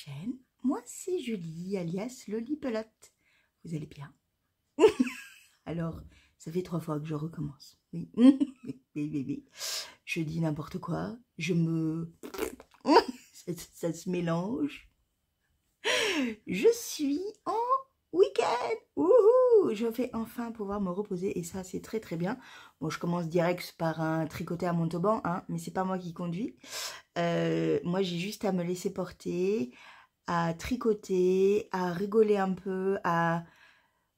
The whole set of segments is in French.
chaîne. Moi, c'est Julie, alias Lolipelote. Vous allez bien? Alors, ça fait 3 fois que je recommence. Oui, oui. Je dis n'importe quoi. Ça se mélange. Je suis en week-end. Wouhou! Je vais enfin pouvoir me reposer et ça, c'est très très bien. Bon, je commence direct par un tricoté à Montauban, hein, mais c'est pas moi qui conduis. Moi, j'ai juste à me laisser porter, à tricoter, à rigoler un peu, à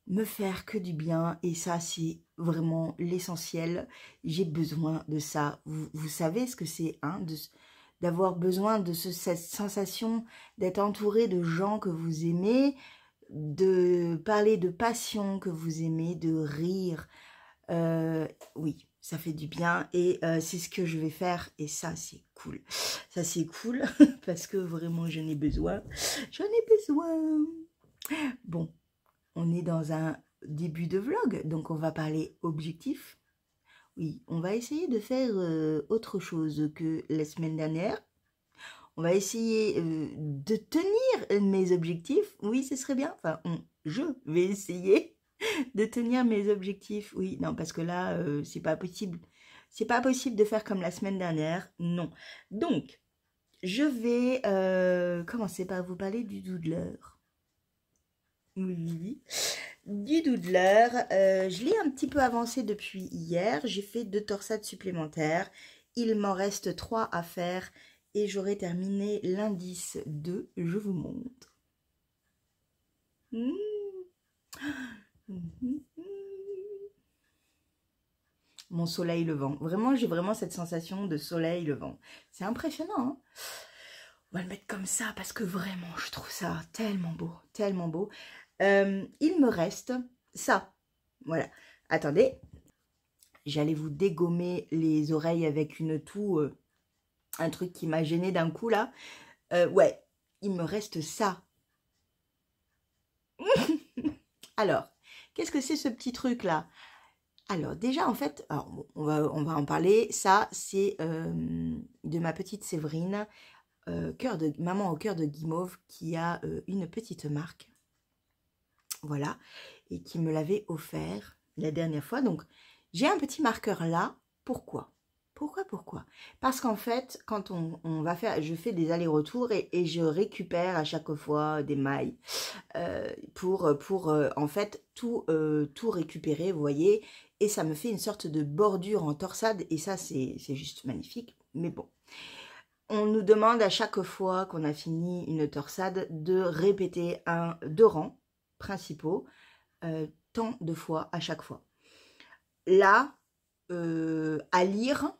me faire que du bien. Et ça, c'est vraiment l'essentiel. J'ai besoin de ça. Vous savez ce que c'est, hein, d'avoir besoin de cette sensation d'être entouré de gens que vous aimez, de parler de passion que vous aimez, de rire. Oui, ça fait du bien et c'est ce que je vais faire et ça c'est cool. Ça c'est cool parce que vraiment j'en ai besoin. J'en ai besoin. Bon, on est dans un début de vlog, donc on va parler objectif. Oui, on va essayer de faire autre chose que la semaine dernière. On va essayer de tenir mes objectifs. Oui, ce serait bien. Enfin, je vais essayer de tenir mes objectifs. Oui, non, parce que là, c'est pas possible. C'est pas possible de faire comme la semaine dernière. Non. Donc, je vais commencer par vous parler du doodler. Oui, du doodler. Je l'ai un petit peu avancé depuis hier. J'ai fait 2 torsades supplémentaires. Il m'en reste 3 à faire. Et j'aurai terminé l'indice 2. Je vous montre. Mon soleil levant. Vraiment, j'ai vraiment cette sensation de soleil levant. C'est impressionnant, hein? On va le mettre comme ça parce que vraiment, je trouve ça tellement beau, tellement beau. Il me reste ça. Voilà. Attendez. J'allais vous dégommer les oreilles avec une toux, un truc qui m'a gêné d'un coup, là. Ouais, il me reste ça. Alors, qu'est-ce que c'est ce petit truc-là? Alors déjà en fait, alors, bon, on va en parler. Ça c'est de ma petite Séverine, maman au cœur de guimauve, qui a une petite marque, voilà, et qui me l'avait offert la dernière fois. Donc j'ai un petit marqueur là. Pourquoi? Parce qu'en fait, quand on va faire, je fais des allers-retours et je récupère à chaque fois des mailles pour en fait tout récupérer, vous voyez, et ça me fait une sorte de bordure en torsade et ça c'est juste magnifique. Mais bon, on nous demande à chaque fois qu'on a fini une torsade de répéter 2 rangs principaux tant de fois à chaque fois. Là, à lire,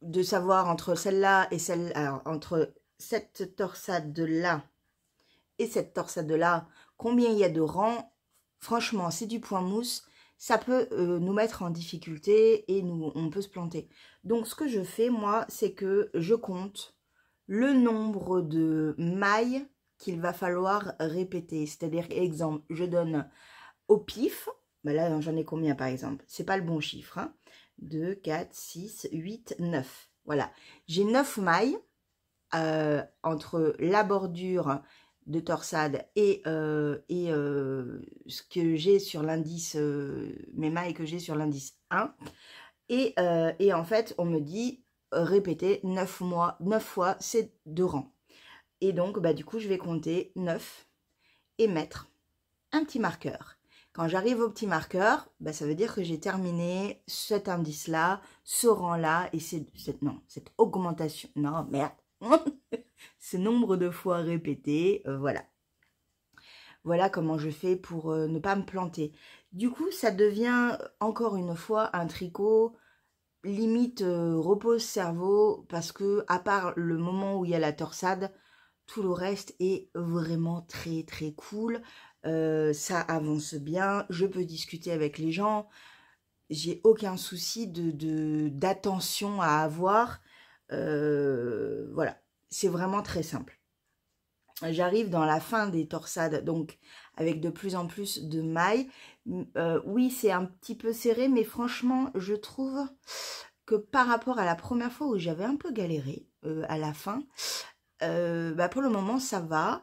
de savoir entre celle-là et celle, alors entre cette torsade de là et cette torsade de là, combien il y a de rangs, franchement, c'est du point mousse, ça peut nous mettre en difficulté et on peut se planter. Donc, ce que je fais, moi, c'est que je compte le nombre de mailles qu'il va falloir répéter. C'est-à-dire, exemple, je donne au pif, ben là, j'en ai combien, par exemple? C'est pas le bon chiffre, hein. 2, 4, 6, 8, 9. Voilà. J'ai 9 mailles entre la bordure de torsade et ce que j'ai sur l'indice, mes mailles que j'ai sur l'indice 1. Et en fait, on me dit répéter 9 fois ces 2 rangs. Et donc, bah, du coup, je vais compter 9 et mettre un petit marqueur. Quand j'arrive au petit marqueur, bah, ça veut dire que j'ai terminé cet indice-là, ce rang-là, et cette augmentation. Non, merde. Ce nombre de fois répété, voilà. Voilà comment je fais pour ne pas me planter. Du coup, ça devient encore une fois un tricot limite repose cerveau parce que à part le moment où il y a la torsade, tout le reste est vraiment très très cool. Ça avance bien, je peux discuter avec les gens, j'ai aucun souci d'attention à avoir. Voilà, c'est vraiment très simple. J'arrive dans la fin des torsades, donc avec de plus en plus de mailles. Oui, c'est un petit peu serré, mais franchement, je trouve que par rapport à la première fois où j'avais un peu galéré à la fin, pour le moment, ça va.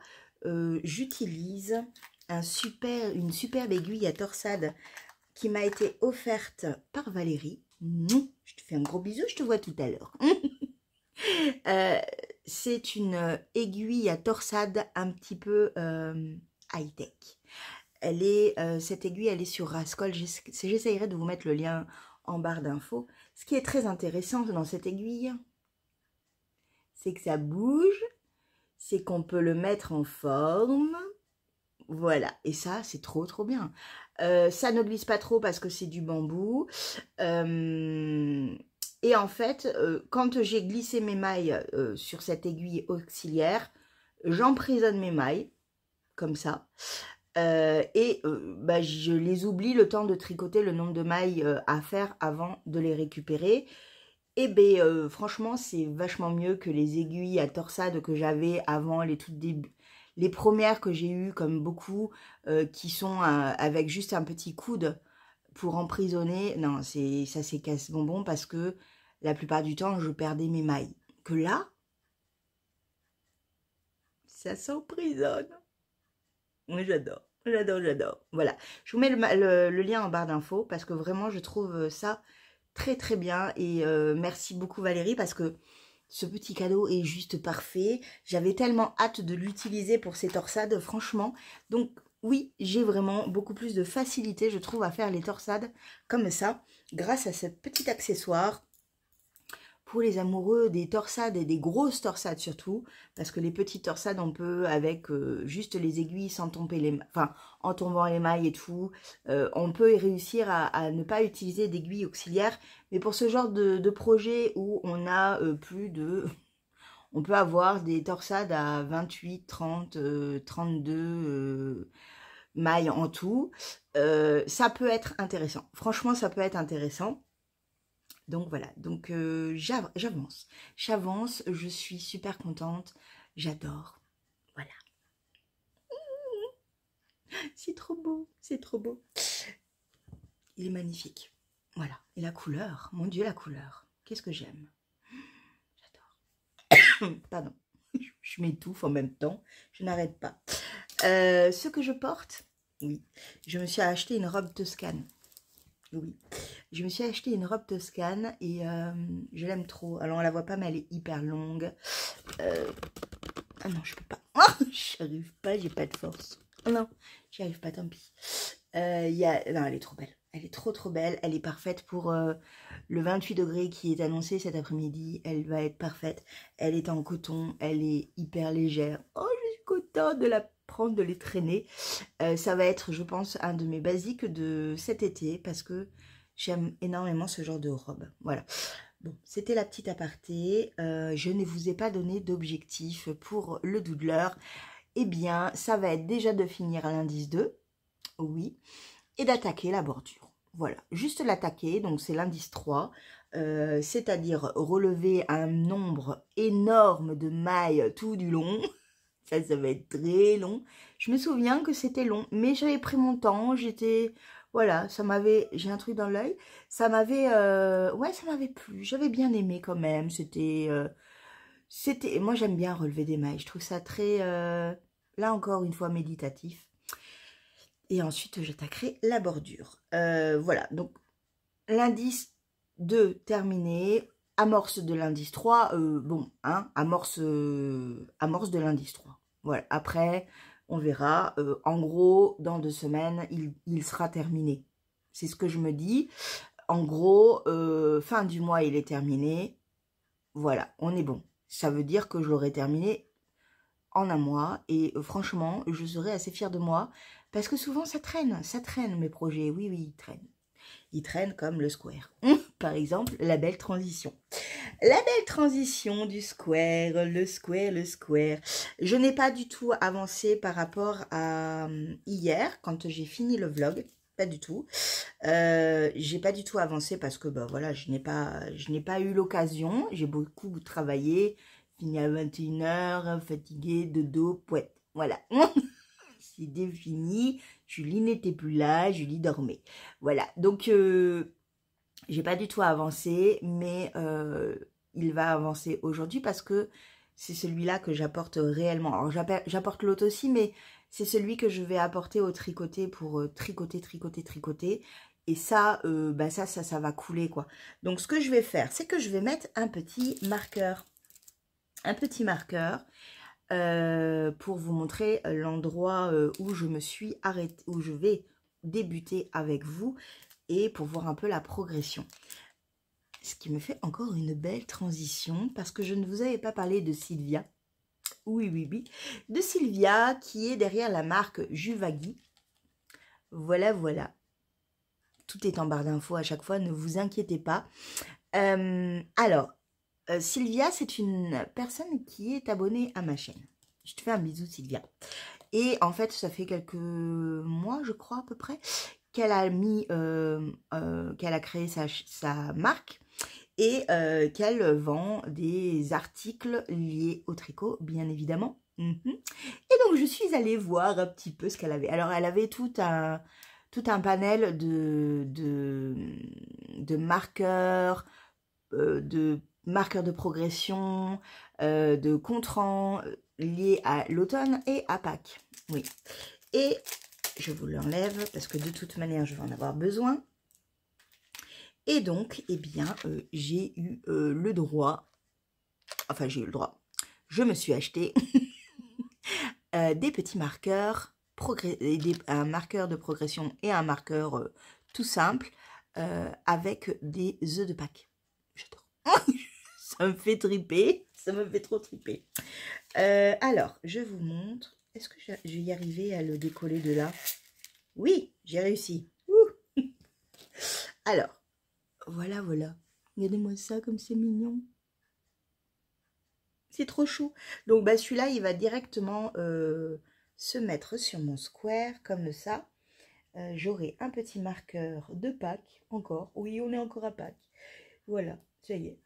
J'utilise une superbe aiguille à torsade qui m'a été offerte par Valérie. Je te fais un gros bisou, je te vois tout à l'heure. C'est une aiguille à torsade un petit peu high-tech. Cette aiguille, elle est sur Rascol. J'essayerai de vous mettre le lien en barre d'infos. Ce qui est très intéressant dans cette aiguille, c'est que ça bouge, c'est qu'on peut le mettre en forme. Voilà, et ça, c'est trop bien. Ça ne glisse pas trop parce que c'est du bambou. Et en fait, quand j'ai glissé mes mailles sur cette aiguille auxiliaire, j'emprisonne mes mailles, comme ça. Je les oublie le temps de tricoter le nombre de mailles à faire avant de les récupérer. Et franchement, c'est vachement mieux que les aiguilles à torsade que j'avais avant, les premières que j'ai eues, comme beaucoup, qui sont avec juste un petit coude pour emprisonner. Non, ça c'est casse-bonbon parce que la plupart du temps, je perdais mes mailles. Que là, ça s'emprisonne. Oui, j'adore. Voilà, je vous mets le lien en barre d'infos parce que vraiment, je trouve ça très bien. Et merci beaucoup Valérie parce que ce petit cadeau est juste parfait. J'avais tellement hâte de l'utiliser pour ces torsades, franchement. Donc oui, j'ai vraiment beaucoup plus de facilité, je trouve, à faire les torsades comme ça, grâce à ce petit accessoire. Pour les amoureux des torsades et des grosses torsades surtout, parce que les petites torsades, on peut avec juste les aiguilles sans tomber en tombant les mailles et tout, on peut réussir à ne pas utiliser d'aiguilles auxiliaires. Mais pour ce genre de projet où on a on peut avoir des torsades à 28, 30, 32 mailles en tout, ça peut être intéressant. Franchement, ça peut être intéressant. Donc voilà, donc j'avance, je suis super contente, j'adore, voilà. C'est trop beau, Il est magnifique, voilà. Et la couleur, mon Dieu, la couleur, qu'est-ce que j'aime, j'adore. Pardon, je m'étouffe en même temps, je n'arrête pas. Ce que je porte, oui, je me suis acheté une robe Toscane. Oui, je me suis acheté une robe Toscane et je l'aime trop. Alors on la voit pas mais elle est hyper longue. Ah non, je peux pas. J'y arrive pas, j'ai pas de force. Oh non, j'y arrive pas, tant pis. Non, elle est trop belle. Elle est trop belle. Elle est parfaite pour le 28 degrés qui est annoncé cet après-midi. Elle va être parfaite. Elle est en coton. Elle est hyper légère. Oh, je suis contente de la prendre, de les traîner. Ça va être, je pense, un de mes basiques de cet été parce que j'aime énormément ce genre de robe. Voilà. Bon, c'était la petite aparté. Je ne vous ai pas donné d'objectif pour le doodler. Eh bien, ça va être déjà de finir l'indice 2. Oui. Et d'attaquer la bordure. Voilà. Juste l'attaquer. Donc, c'est l'indice 3. C'est-à-dire relever un nombre énorme de mailles tout du long. Ça va être très long. Je me souviens que c'était long, mais j'avais pris mon temps. Voilà, j'ai un truc dans l'œil. Ça m'avait plu. J'avais bien aimé quand même. Moi j'aime bien relever des mailles. Je trouve ça très, là encore une fois, méditatif. Et ensuite, j'attaquerai la bordure. Voilà, donc l'indice 2 terminé. Amorce de l'indice 3, amorce de l'indice 3. Voilà, après, on verra. En gros, dans 2 semaines, il sera terminé. C'est ce que je me dis. En gros, fin du mois, il est terminé. Voilà, on est bon. Ça veut dire que je l'aurai terminé en un mois. Et franchement, je serai assez fière de moi. Parce que souvent, ça traîne mes projets. Oui, ils traînent. Ils traînent comme le square. Par exemple, la belle transition. La belle transition du square, le square. Je n'ai pas du tout avancé par rapport à hier, quand j'ai fini le vlog. Pas du tout. J'ai pas du tout avancé parce que, voilà, je n'ai pas eu l'occasion. J'ai beaucoup travaillé. Fini à 21h, fatiguée, de dos, poète. Voilà. C'est défini. Julie n'était plus là, Julie dormait. Voilà, donc j'ai pas du tout avancé, mais il va avancer aujourd'hui parce que c'est celui-là que j'apporte réellement. Alors j'apporte l'autre aussi, mais c'est celui que je vais apporter au tricoté pour tricoter. Et ça, ça va couler, quoi. Donc, ce que je vais faire, c'est que je vais mettre un petit marqueur. Pour vous montrer l'endroit où je me suis arrêtée, où je vais débuter avec vous et pour voir un peu la progression. Ce qui me fait encore une belle transition parce que je ne vous avais pas parlé de Sylvia. Oui, de Sylvia qui est derrière la marque Juvagui. Voilà. Tout est en barre d'infos à chaque fois, ne vous inquiétez pas. Sylvia, c'est une personne qui est abonnée à ma chaîne. Je te fais un bisou, Sylvia. Et en fait, ça fait quelques mois, je crois, à peu près, qu'elle a créé sa marque et qu'elle vend des articles liés au tricot, bien évidemment. Et donc, je suis allée voir un petit peu ce qu'elle avait. Alors, elle avait tout un panel de marqueurs, de progression, de contrans liés à l'automne et à Pâques. Oui. Et je vous l'enlève parce que de toute manière, je vais en avoir besoin. Et donc, eh bien, j'ai eu le droit, enfin, j'ai eu le droit, je me suis acheté des petits marqueurs, un marqueur de progression et un marqueur tout simple avec des œufs de Pâques. J'adore. Ça me fait triper, ça me fait trop triper. Alors, je vous montre. Est-ce que je vais y arriver à le décoller de là? Oui, j'ai réussi. Alors, voilà. Regardez-moi ça, comme c'est mignon. C'est trop chou. Donc, celui-là, il va directement se mettre sur mon square, comme ça. J'aurai un petit marqueur de Pâques, encore. Oui, on est encore à Pâques. Voilà, ça y est.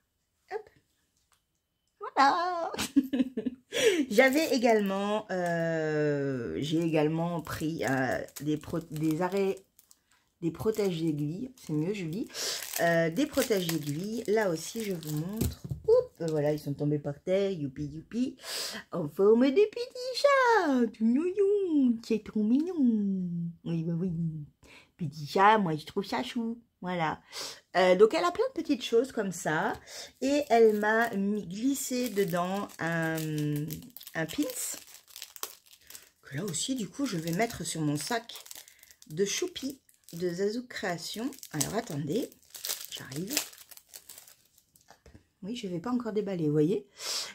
Hop. Voilà. J'ai également pris des protèges d'aiguilles, c'est mieux, Julie. Des protèges d'aiguilles, là aussi, je vous montre. Oups, voilà, ils sont tombés par terre, youpi, en forme de petit chat, tout mignon, c'est trop mignon. Oui, petit chat, moi, je trouve ça chou, voilà. Donc, elle a plein de petites choses comme ça, et elle m'a glissé dedans un pins, que là aussi, du coup, je vais mettre sur mon sac de choupi de Zazouk Création. Alors, attendez, j'arrive. Oui, je ne vais pas encore déballer, vous voyez.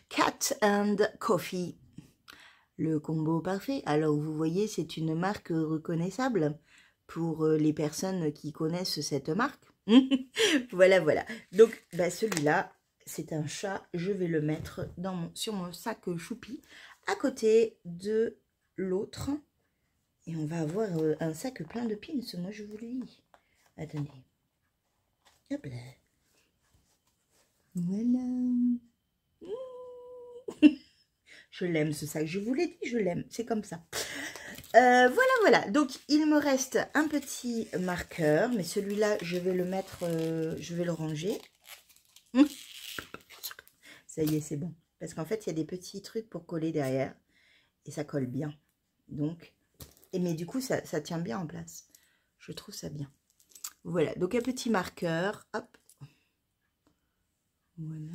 Cat and Coffee, le combo parfait. Alors, vous voyez, c'est une marque reconnaissable pour les personnes qui connaissent cette marque. Voilà. Donc, celui-là, c'est un chat. Je vais le mettre sur mon sac choupi à côté de l'autre. Et on va avoir un sac plein de pins, moi je vous le dis. Attendez. Hop là. Voilà. Je l'aime ce sac, je vous l'ai dit, je l'aime, c'est comme ça. Voilà. Donc il me reste un petit marqueur, mais celui-là, je vais le mettre, je vais le ranger. Ça y est, c'est bon. Parce qu'en fait, il y a des petits trucs pour coller derrière. Et ça colle bien. Donc... mais du coup, ça tient bien en place. Je trouve ça bien. Voilà, donc un petit marqueur. Hop. Voilà.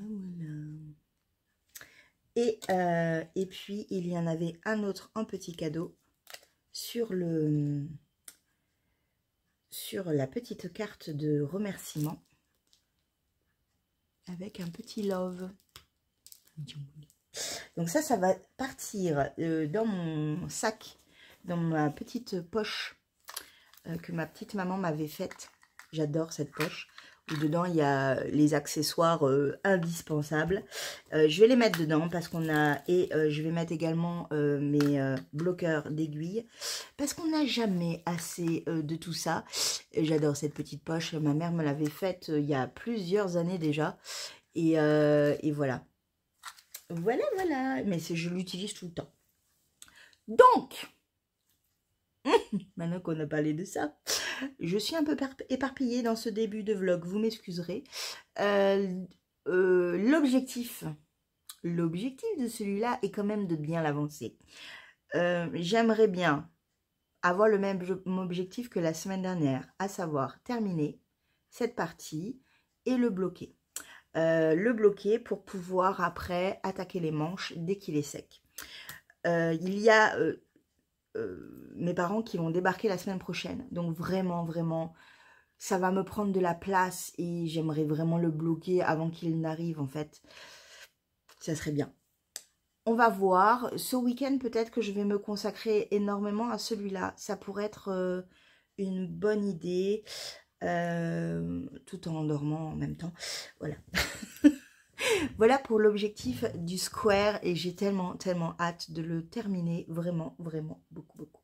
Et puis, il y en avait un autre en petit cadeau sur la petite carte de remerciement. Avec un petit love. Donc ça va partir dans mon sac, dans ma petite poche que ma petite maman m'avait faite. J'adore cette poche où dedans il y a les accessoires indispensables. Je vais les mettre dedans parce qu'on a, et je vais mettre également mes bloqueurs d'aiguilles parce qu'on n'a jamais assez de tout ça. J'adore cette petite poche, ma mère me l'avait faite il y a plusieurs années déjà et voilà. Voilà, mais je l'utilise tout le temps. Donc, maintenant qu'on a parlé de ça, je suis un peu éparpillée dans ce début de vlog, vous m'excuserez. L'objectif l'objectif de celui-là est quand même de bien l'avancer. J'aimerais bien avoir le même objectif que la semaine dernière, à savoir terminer cette partie et le bloquer. Le bloquer pour pouvoir après attaquer les manches dès qu'il est sec. Il y a mes parents qui vont débarquer la semaine prochaine. Donc vraiment, vraiment, ça va me prendre de la place et j'aimerais vraiment le bloquer avant qu'il n'arrive en fait. Ça serait bien. On va voir. Ce week-end, peut-être que je vais me consacrer énormément à celui-là. Ça pourrait être une bonne idée. Tout en dormant en même temps. Voilà. Voilà pour l'objectif du square et j'ai tellement, tellement hâte de le terminer. Vraiment, vraiment, beaucoup, beaucoup.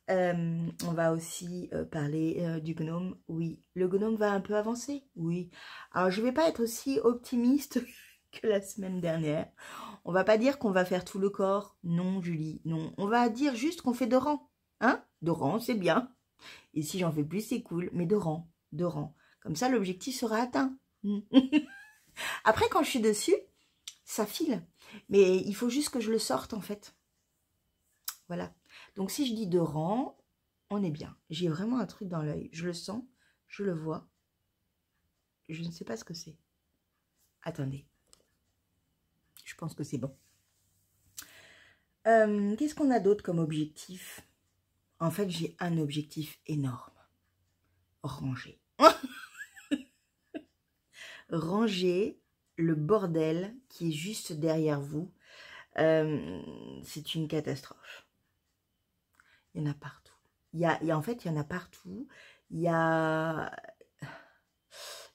On va aussi parler du gnome. Oui, le gnome va un peu avancer. Oui. Alors, je ne vais pas être aussi optimiste que la semaine dernière. On va pas dire qu'on va faire tout le corps. Non, Julie, non. On va dire juste qu'on fait 2 rangs. Hein? 2 rangs, c'est bien. Et si j'en fais plus, c'est cool. Mais 2 rangs, 2 rangs. Comme ça, l'objectif sera atteint. Après, quand je suis dessus, ça file. Mais il faut juste que je le sorte, en fait. Voilà. Donc, si je dis 2 rangs, on est bien. J'ai vraiment un truc dans l'œil. Je le sens, je le vois. Je ne sais pas ce que c'est. Attendez. Je pense que c'est bon. Qu'est-ce qu'on a d'autre comme objectif? En fait, j'ai un objectif énorme. Ranger. Ranger le bordel qui est juste derrière vous. C'est une catastrophe. Il y en a partout. En fait, il y en a partout. Il y en a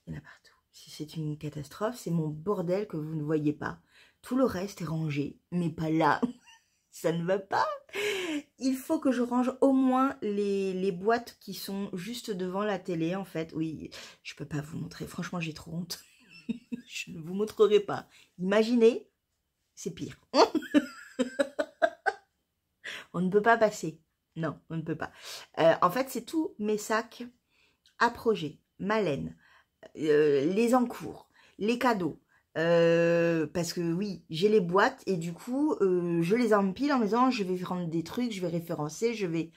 partout. C'est une catastrophe. C'est mon bordel que vous ne voyez pas. Tout le reste est rangé, mais pas là. Ça ne va pas. Il faut que je range au moins les boîtes qui sont juste devant la télé, en fait. Oui, je peux pas vous montrer. Franchement, j'ai trop honte. Je ne vous montrerai pas. Imaginez, c'est pire. On ne peut pas passer. Non, on ne peut pas. En fait, c'est tous mes sacs à projet, ma laine, les encours, les cadeaux. Parce que oui, j'ai les boîtes et du coup, je les empile en me disant je vais prendre des trucs, je vais référencer, mais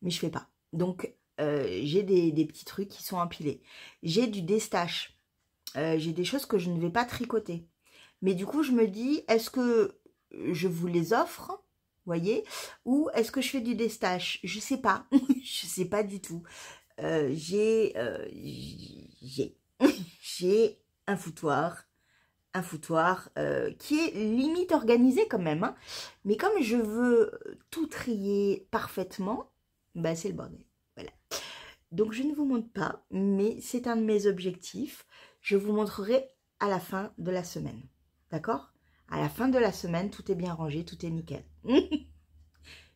je fais pas. Donc, j'ai des petits trucs qui sont empilés. J'ai du destache. J'ai des choses que je ne vais pas tricoter. Mais du coup, je me dis, est-ce que je vous les offre, voyez, ou est-ce que je fais du destache? Je sais pas. Je sais pas du tout. J'ai un foutoir qui est limite organisé quand même. Hein. Mais comme je veux tout trier parfaitement, bah c'est le bordel. Voilà. Donc je ne vous montre pas, mais c'est un de mes objectifs. Je vous montrerai à la fin de la semaine. D'accord? À la fin de la semaine, tout est bien rangé, tout est nickel.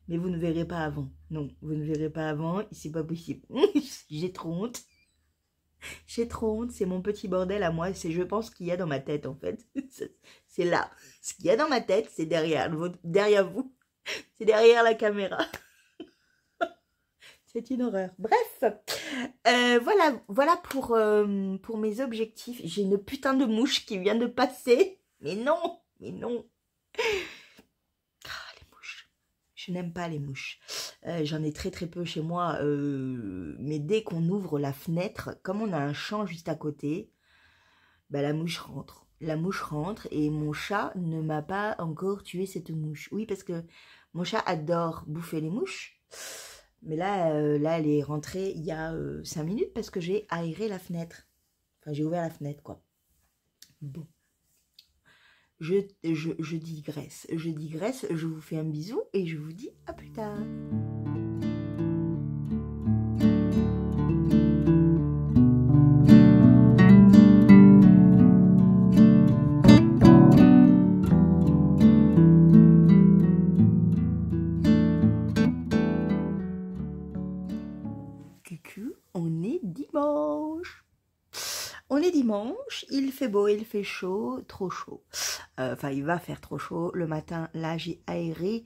Mais vous ne verrez pas avant. Non, vous ne verrez pas avant, c'est pas possible. J'ai trop honte. J'ai trop honte, c'est mon petit bordel à moi, c'est je pense ce qu'il y a dans ma tête en fait. C'est là. Ce qu'il y a dans ma tête, c'est derrière vous. C'est derrière la caméra. C'est une horreur. Bref, voilà pour mes objectifs. J'ai une putain de mouche qui vient de passer. Mais non, mais non. Ah, les mouches. Je n'aime pas les mouches. J'en ai très très peu chez moi. Mais dès qu'on ouvre la fenêtre, comme on a un champ juste à côté, bah, la mouche rentre. La mouche rentre et mon chat ne m'a pas encore tué cette mouche. Oui, parce que mon chat adore bouffer les mouches. Mais là, elle est rentrée il y a 5 minutes parce que j'ai aéré la fenêtre. Enfin, j'ai ouvert la fenêtre, quoi. Bon. Je digresse. Je digresse. Je vous fais un bisou et je vous dis à plus tard. On est dimanche. On est dimanche, il fait beau, il fait chaud, trop chaud. Enfin, il va faire trop chaud. Le matin, là, j'ai aéré.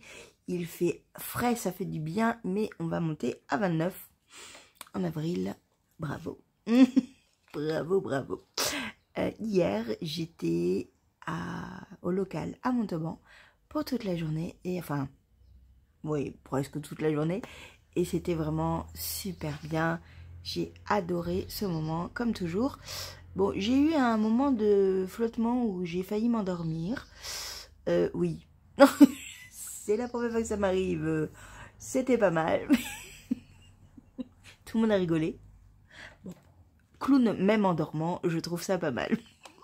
Il fait frais, ça fait du bien, mais on va monter à 29 en avril. Bravo. Bravo, bravo. Hier, j'étais au local à Montauban pour toute la journée. Et enfin, oui, presque toute la journée. Et c'était vraiment super bien. J'ai adoré ce moment, comme toujours. Bon, j'ai eu un moment de flottement où j'ai failli m'endormir. Oui. C'est la première fois que ça m'arrive. C'était pas mal. Tout le monde a rigolé. Bon. Clown, même en dormant, je trouve ça pas mal.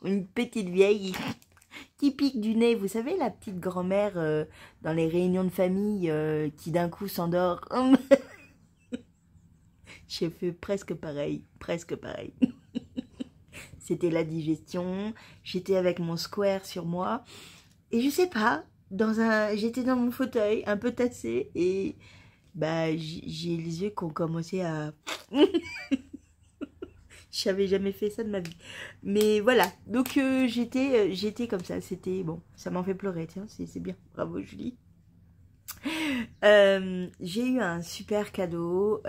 Une petite vieille qui pique du nez. Vous savez, la petite grand-mère dans les réunions de famille qui d'un coup s'endort. J'ai fait presque pareil. Presque pareil. C'était la digestion. J'étais avec mon square sur moi. Et je sais pas, j'étais dans mon fauteuil, un peu tassé. Et bah, j'ai les yeux qui ont commencé à... J'avais jamais fait ça de ma vie. Mais voilà, donc j'étais comme ça. C'était bon, ça m'en fait pleurer, tiens, c'est bien. Bravo Julie. J'ai eu un super cadeau.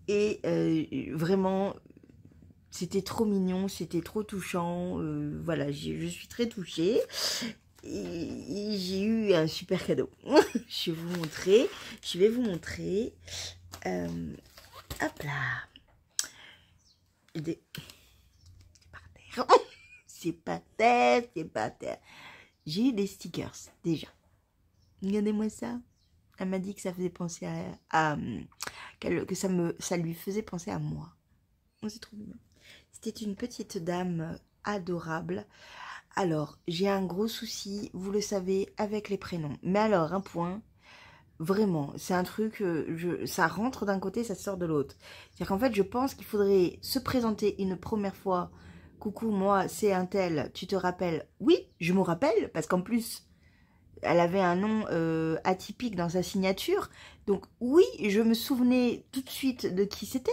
Vraiment, c'était trop mignon, c'était trop touchant. Voilà, je suis très touchée. Et j'ai eu un super cadeau. Je vais vous montrer. Hop là. C'est par terre. C'est par terre. J'ai eu des stickers, déjà. Regardez-moi ça. Elle m'a dit que ça faisait penser que ça lui faisait penser à moi. Oh, c'est trop mignon. C'était une petite dame adorable. Alors, j'ai un gros souci, vous le savez, avec les prénoms. Mais alors, un point, vraiment, c'est un truc, ça rentre d'un côté, ça sort de l'autre. C'est-à-dire qu'en fait, je pense qu'il faudrait se présenter une première fois. Coucou, moi, c'est un tel, tu te rappelles? Oui, je me rappelle, parce qu'en plus, elle avait un nom atypique dans sa signature. Donc oui, je me souvenais tout de suite de qui c'était.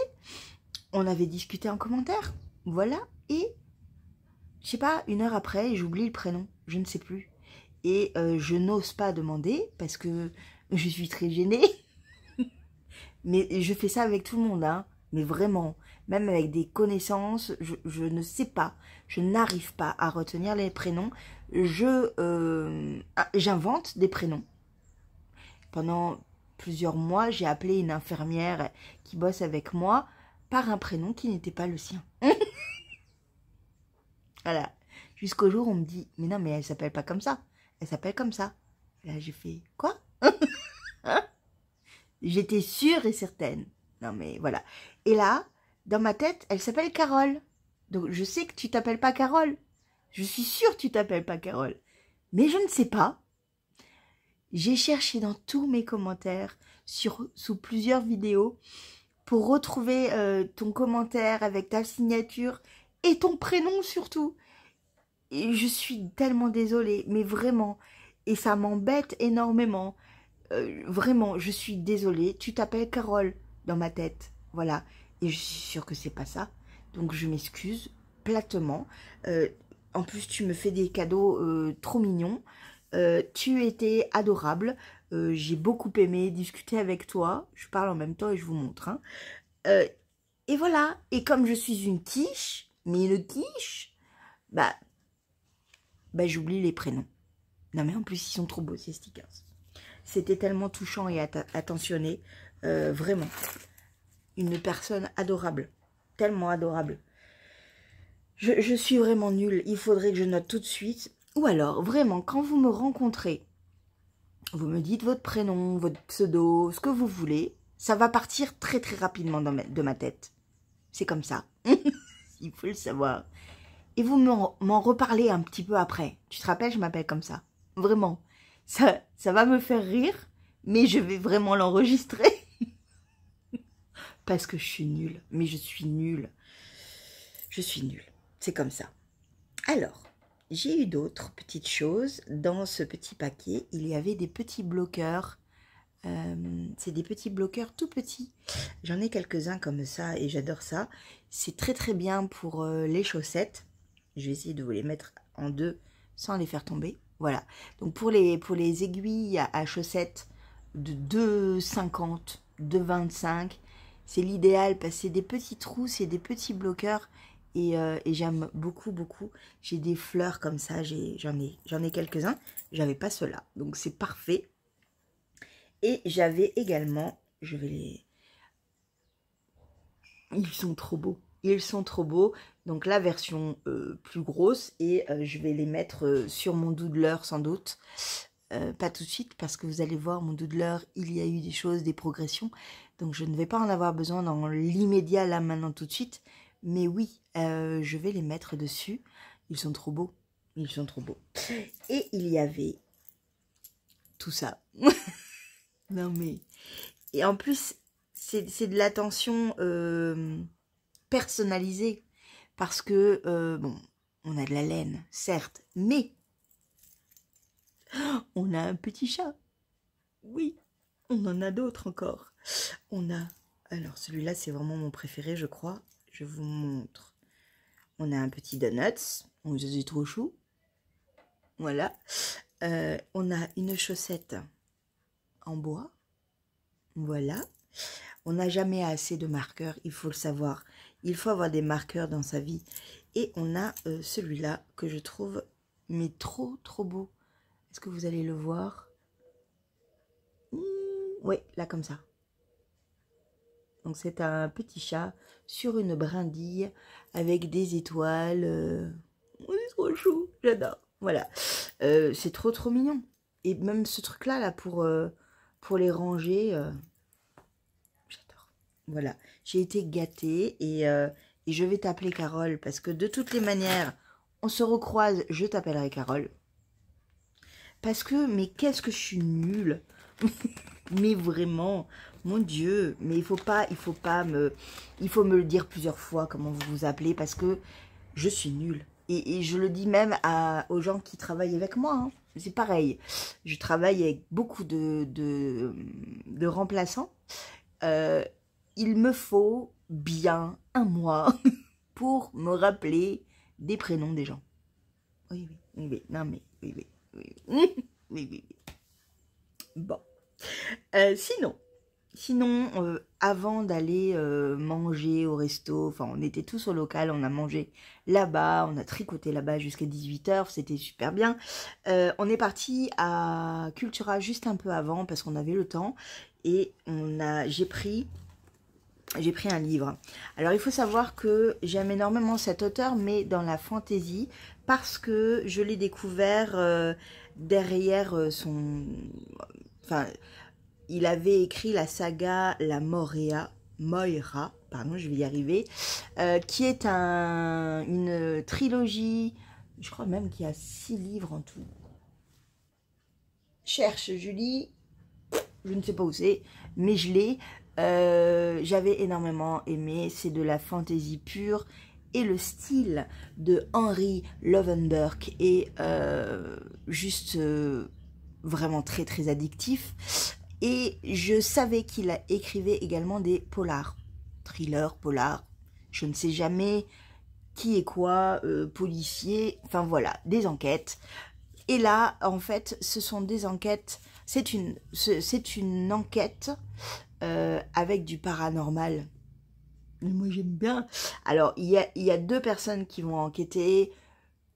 On avait discuté en commentaire. Voilà, et... je sais pas, 1 heure après, j'oublie le prénom, je ne sais plus. Et je n'ose pas demander parce que je suis très gênée. Mais je fais ça avec tout le monde, hein. Mais vraiment, même avec des connaissances, je ne sais pas. Je n'arrive pas à retenir les prénoms. J'invente des prénoms. Pendant plusieurs mois, j'ai appelé une infirmière qui bosse avec moi par un prénom qui n'était pas le sien. Voilà. Jusqu'au jour où on me dit, mais non, mais elle s'appelle pas comme ça. Elle s'appelle comme ça. Et là, j'ai fait, quoi? Hein? J'étais sûre et certaine. Non, mais voilà. Et là, dans ma tête, elle s'appelle Carole. Donc, je sais que tu t'appelles pas Carole. Je suis sûre que tu t'appelles pas Carole. Mais je ne sais pas. J'ai cherché dans tous mes commentaires, sous plusieurs vidéos, pour retrouver ton commentaire avec ta signature et ton prénom surtout. Et je suis tellement désolée, mais vraiment. Et ça m'embête énormément. Vraiment, je suis désolée. Tu t'appelles Carole dans ma tête. Voilà. Et je suis sûre que c'est pas ça. Donc je m'excuse platement. En plus, tu me fais des cadeaux trop mignons. Tu étais adorable. J'ai beaucoup aimé discuter avec toi. Je parle en même temps et je vous montre. Hein. Et voilà. Et comme je suis une quiche, mais une quiche, bah j'oublie les prénoms. Non mais en plus, ils sont trop beaux ces stickers. C'était tellement touchant et attentionné. Vraiment. Une personne adorable. Tellement adorable. Je suis vraiment nulle. Il faudrait que je note tout de suite. Ou alors, vraiment, quand vous me rencontrez, vous me dites votre prénom, votre pseudo, ce que vous voulez. Ça va partir très très rapidement de ma tête. C'est comme ça. Il faut le savoir. Et vous m'en reparlez un petit peu après. Tu te rappelles, je m'appelle comme ça. Vraiment. Ça va me faire rire, mais je vais vraiment l'enregistrer. Parce que je suis nulle. Mais je suis nulle. Je suis nulle. C'est comme ça. Alors, j'ai eu d'autres petites choses. Dans ce petit paquet, il y avait des petits bloqueurs. C'est des petits bloqueurs tout petits. J'en ai quelques-uns comme ça et j'adore ça. C'est très très bien pour les chaussettes. Je vais essayer de vous les mettre en deux sans les faire tomber. Voilà. Donc pour les aiguilles à chaussettes de 2,50, 2,25, c'est l'idéal parce que c'est des petits trous, c'est des petits bloqueurs et j'aime beaucoup, beaucoup. J'ai des fleurs comme ça, j'en ai quelques-uns. J'avais pas ceux-là, donc c'est parfait. Et j'avais également, je vais les... Ils sont trop beaux. Ils sont trop beaux. Donc la version plus grosse et je vais les mettre sur mon doodler sans doute. Pas tout de suite parce que vous allez voir mon doodler, il y a eu des choses, des progressions. Donc je ne vais pas en avoir besoin dans l'immédiat là maintenant tout de suite. Mais oui, je vais les mettre dessus. Ils sont trop beaux. Ils sont trop beaux. Et il y avait tout ça. Non mais... Et en plus, c'est de l'attention personnalisée. Parce que, bon, on a de la laine, certes, mais on a un petit chat. Oui, on en a d'autres encore. On a... Alors, celui-là, c'est vraiment mon préféré, je crois. Je vous montre. On a un petit donuts. On est trop chou. Voilà. On a une chaussette en bois. Voilà. On n'a jamais assez de marqueurs, il faut le savoir. Il faut avoir des marqueurs dans sa vie. Et on a celui-là que je trouve mais trop, trop beau. Est-ce que vous allez le voir? Oui, là comme ça. Donc c'est un petit chat sur une brindille avec des étoiles. Oui, c'est trop chou, j'adore. Voilà, c'est trop trop mignon. Et même ce truc-là, là, pour les ranger, j'adore. Voilà, j'ai été gâtée et je vais t'appeler Carole parce que de toutes les manières, on se recroise, je t'appellerai Carole. Parce que, mais qu'est-ce que je suis nulle. Mais vraiment, mon Dieu, mais il faut me le dire plusieurs fois comment vous vous appelez parce que je suis nulle. Et je le dis même aux gens qui travaillent avec moi. Hein. C'est pareil. Je travaille avec beaucoup de remplaçants. Il me faut bien un mois pour me rappeler des prénoms des gens. Oui, oui, oui, oui. Non, mais oui, oui, oui, oui, oui, oui. Bon. Sinon, avant d'aller manger au resto, enfin on était tous au local, on a mangé là-bas, on a tricoté là-bas jusqu'à 18h, c'était super bien. On est parti à Cultura juste un peu avant parce qu'on avait le temps et j'ai pris un livre. Alors il faut savoir que j'aime énormément cet auteur mais dans la fantaisie parce que je l'ai découvert derrière enfin... Il avait écrit la saga La Moira, pardon, je vais y arriver, qui est une trilogie, je crois même qu'il y a 6 livres en tout. Cherche Julie, je ne sais pas où c'est, mais je l'ai. J'avais énormément aimé, c'est de la fantaisie pure et le style de Henry Lovenberg est juste vraiment très très addictif. Et je savais qu'il écrivait également des polars, thrillers, polars, je ne sais jamais qui est quoi, policier, enfin voilà, des enquêtes. Et là, en fait, ce sont des enquêtes, c'est une enquête avec du paranormal. Et moi j'aime bien. Alors, il y a 2 personnes qui vont enquêter.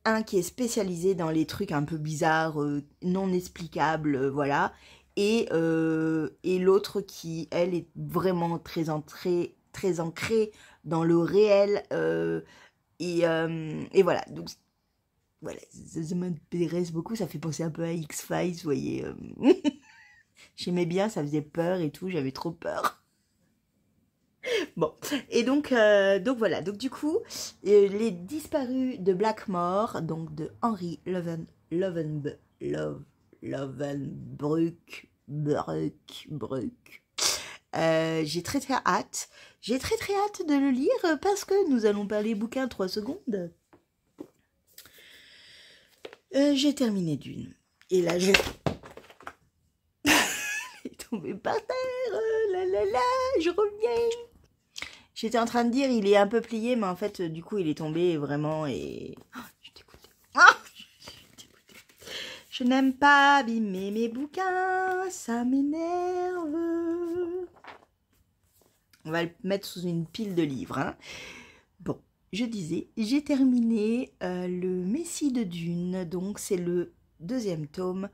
Un qui est spécialisé dans les trucs un peu bizarres, non explicables, voilà. Et l'autre qui, elle, est vraiment très ancrée dans le réel. Et voilà. Donc, voilà, ça m'intéresse beaucoup. Ça fait penser un peu à X-Files, vous voyez. J'aimais bien, ça faisait peur et tout. J'avais trop peur. Bon, et donc voilà, donc du coup, les disparus de Blackmore, donc de Henry Lovenbroek, j'ai très très hâte, de le lire parce que nous allons parler bouquin 3 secondes. J'ai terminé d'une, et là je... Il est tombé par terre, je reviens. J'étais en train de dire, il est un peu plié, mais en fait, du coup, il est tombé vraiment et... Oh, je suis dégoûtée. Oh, je suis dégoûtée. Je n'aime pas abîmer mes bouquins, ça m'énerve. On va le mettre sous une pile de livres. Hein. Bon, je disais, j'ai terminé le Messie de Dune, donc c'est le deuxième tome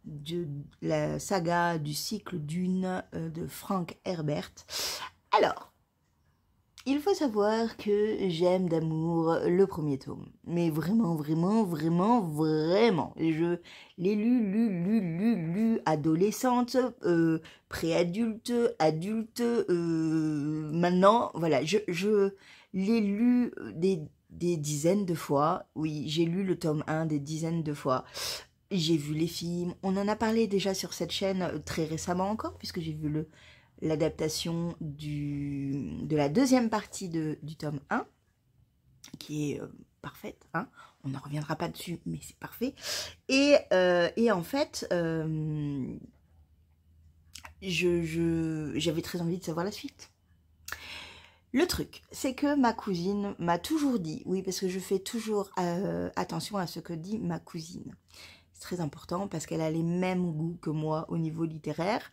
de la saga du cycle Dune de Frank Herbert. Alors, il faut savoir que j'aime d'amour le premier tome, mais vraiment, vraiment, vraiment, vraiment. Je l'ai lu, adolescente, préadulte, adulte, maintenant, voilà, je l'ai lu des dizaines de fois. Oui, j'ai lu le tome 1 des dizaines de fois. J'ai vu les films, on en a parlé déjà sur cette chaîne très récemment encore, puisque j'ai vu l'adaptation de la deuxième partie du tome 1, qui est parfaite, hein. On n'en reviendra pas dessus, mais c'est parfait. Et en fait, j'avais très envie de savoir la suite. Le truc, c'est que ma cousine m'a toujours dit, oui, parce que je fais toujours attention à ce que dit ma cousine. C'est très important parce qu'elle a les mêmes goûts que moi au niveau littéraire.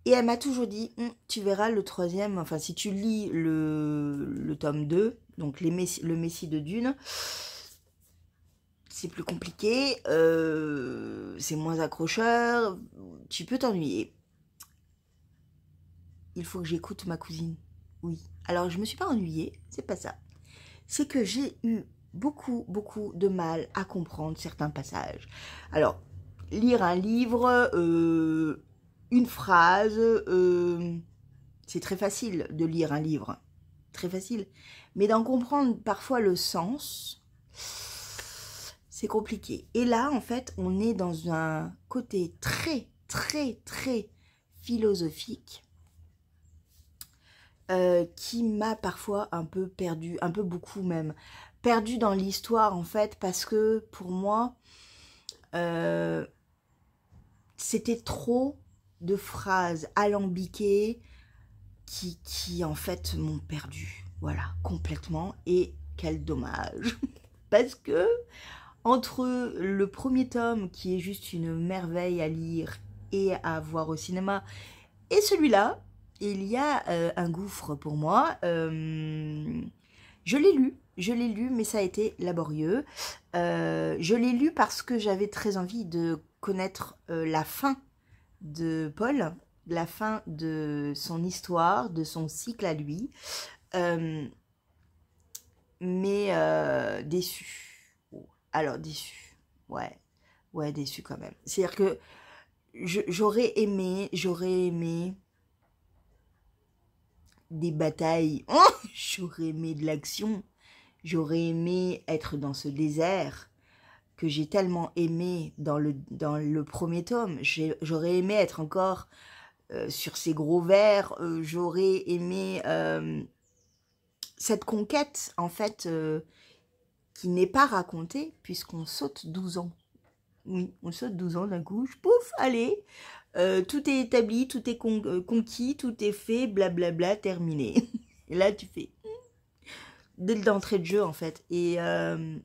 Et elle m'a toujours dit, tu verras le troisième, enfin si tu lis le tome 2, donc le Messie de Dune, c'est plus compliqué, c'est moins accrocheur, tu peux t'ennuyer. Il faut que j'écoute ma cousine, oui. Alors je me suis pas ennuyée, c'est pas ça. C'est que j'ai eu beaucoup de mal à comprendre certains passages. Alors, lire un livre, une phrase, c'est très facile de lire un livre, très facile. Mais d'en comprendre parfois le sens, c'est compliqué. Et là, en fait, on est dans un côté très philosophique qui m'a parfois un peu perdu, un peu beaucoup même, perdu dans l'histoire en fait, parce que pour moi, c'était trop de phrases alambiquées qui en fait m'ont perdu, voilà, complètement, et quel dommage, parce que entre le premier tome qui est juste une merveille à lire et à voir au cinéma, et celui-là, il y a un gouffre pour moi. Je l'ai lu, mais ça a été laborieux. Je l'ai lu parce que j'avais très envie de connaître la fin de Paul, la fin de son histoire, de son cycle à lui. Mais déçu. Alors déçu, ouais, déçu quand même. C'est-à-dire que j'aurais aimé des batailles, oh, j'aurais aimé de l'action, j'aurais aimé être dans ce désert que j'ai tellement aimé dans le premier tome, j'aurais aimé être encore sur ces gros vers, j'aurais aimé cette conquête en fait qui n'est pas racontée puisqu'on saute 12 ans. Oui, on saute 12 ans d'un coup, pouf, allez, tout est établi, tout est conquis, tout est fait, blablabla, terminé. Et là, tu fais dès l'entrée de jeu, en fait. Et en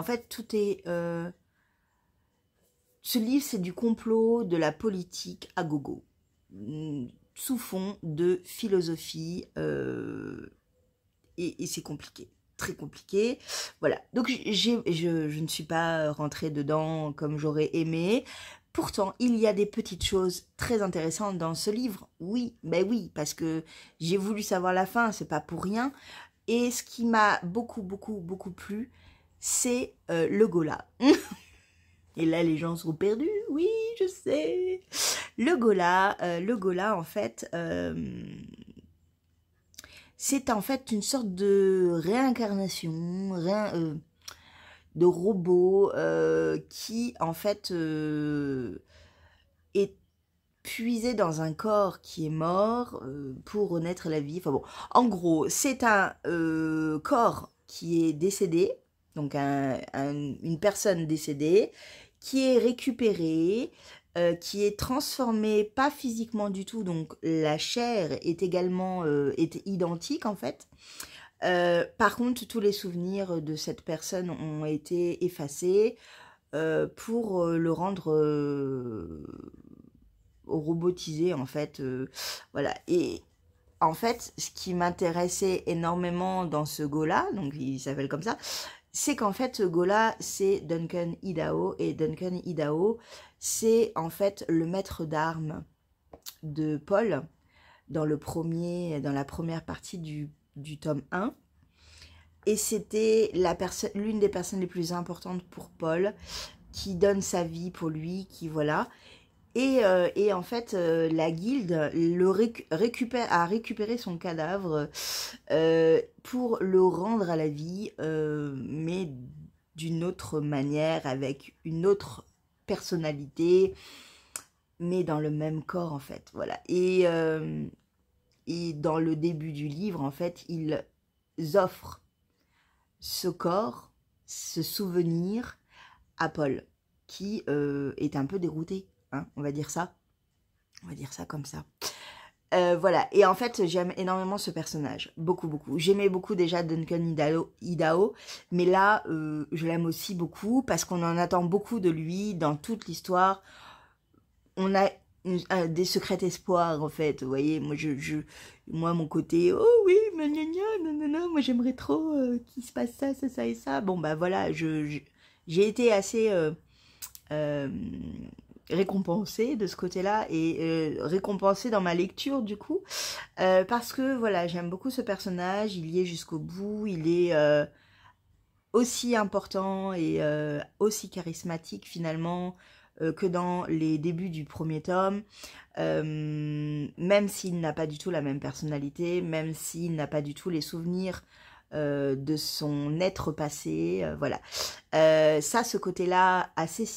fait, tout est... ce livre, c'est du complot, de la politique à gogo. Sous fond de philosophie. Et c'est compliqué. Très compliqué. Voilà. Donc, je ne suis pas rentrée dedans comme j'aurais aimé. Pourtant, il y a des petites choses très intéressantes dans ce livre. Oui, ben oui, parce que j'ai voulu savoir la fin, c'est pas pour rien. Et ce qui m'a beaucoup plu, c'est le Ghola. Et là, les gens sont perdus. Oui, je sais. Le Ghola, en fait, c'est en fait une sorte de réincarnation, de robot qui, en fait, est puisé dans un corps qui est mort pour renaître à la vie. Enfin bon, en gros, c'est un corps qui est décédé, donc une personne décédée, qui est récupérée, qui est transformée, pas physiquement du tout, donc la chair est également est identique en fait. Par contre, tous les souvenirs de cette personne ont été effacés pour le rendre robotisé en fait. Voilà. Et en fait, ce qui m'intéressait énormément dans ce Go-là, donc il s'appelle comme ça, c'est qu'en fait, ce Go-là, c'est Duncan Idaho, et Duncan Idaho, c'est en fait le maître d'armes de Paul dans la première partie du tome 1. Et c'était l'une des personnes les plus importantes pour Paul, qui donne sa vie pour lui, qui voilà. Et en fait, la guilde a récupéré son cadavre pour le rendre à la vie, mais d'une autre manière, avec une autre personnalité, mais dans le même corps en fait. Voilà. Et dans le début du livre, en fait, ils offrent ce corps, ce souvenir à Paul, qui est un peu dérouté, hein, on va dire ça. On va dire ça comme ça. Voilà, et en fait, j'aime énormément ce personnage, beaucoup, beaucoup. J'aimais beaucoup déjà Duncan Idaho, mais là, je l'aime aussi beaucoup, parce qu'on en attend beaucoup de lui dans toute l'histoire. On a des secrets espoirs, en fait, vous voyez, moi, mon côté, oh oui, non, moi j'aimerais trop qu'il se passe ça, ça, ça et ça. Bon, bah voilà, j'ai été assez récompensée de ce côté-là, et récompensée dans ma lecture, du coup, parce que, voilà, j'aime beaucoup ce personnage, il y est jusqu'au bout, il est aussi important et aussi charismatique, finalement, que dans les débuts du premier tome, même s'il n'a pas du tout la même personnalité, même s'il n'a pas du tout les souvenirs de son être passé, voilà. Ça, ce côté-là assez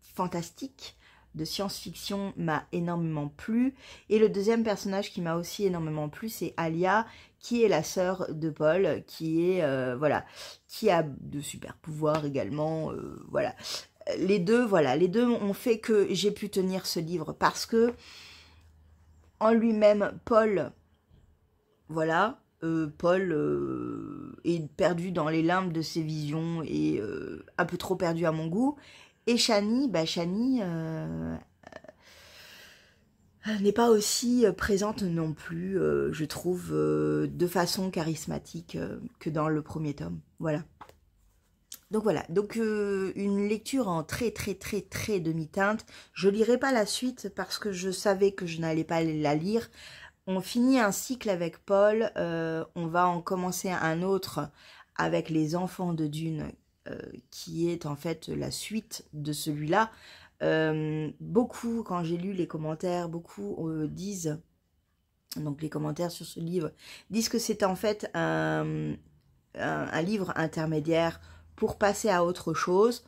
fantastique de science-fiction m'a énormément plu. Et le deuxième personnage qui m'a aussi énormément plu, c'est Alia, qui est la sœur de Paul, qui est, voilà, qui a de super pouvoirs également, voilà. Les deux ont fait que j'ai pu tenir ce livre, parce que en lui-même, Paul, voilà, Paul est perdu dans les limbes de ses visions et un peu trop perdu à mon goût. Et Shani, Shani n'est pas aussi présente non plus, je trouve, de façon charismatique que dans le premier tome. Voilà. Donc voilà, donc une lecture en très demi-teinte. Je lirai pas la suite parce que je savais que je n'allais pas la lire. On finit un cycle avec Paul, on va en commencer un autre avec les enfants de Dune, qui est en fait la suite de celui-là. Beaucoup, quand j'ai lu les commentaires, beaucoup disent, donc les commentaires sur ce livre, disent que c'est en fait un livre intermédiaire pour passer à autre chose.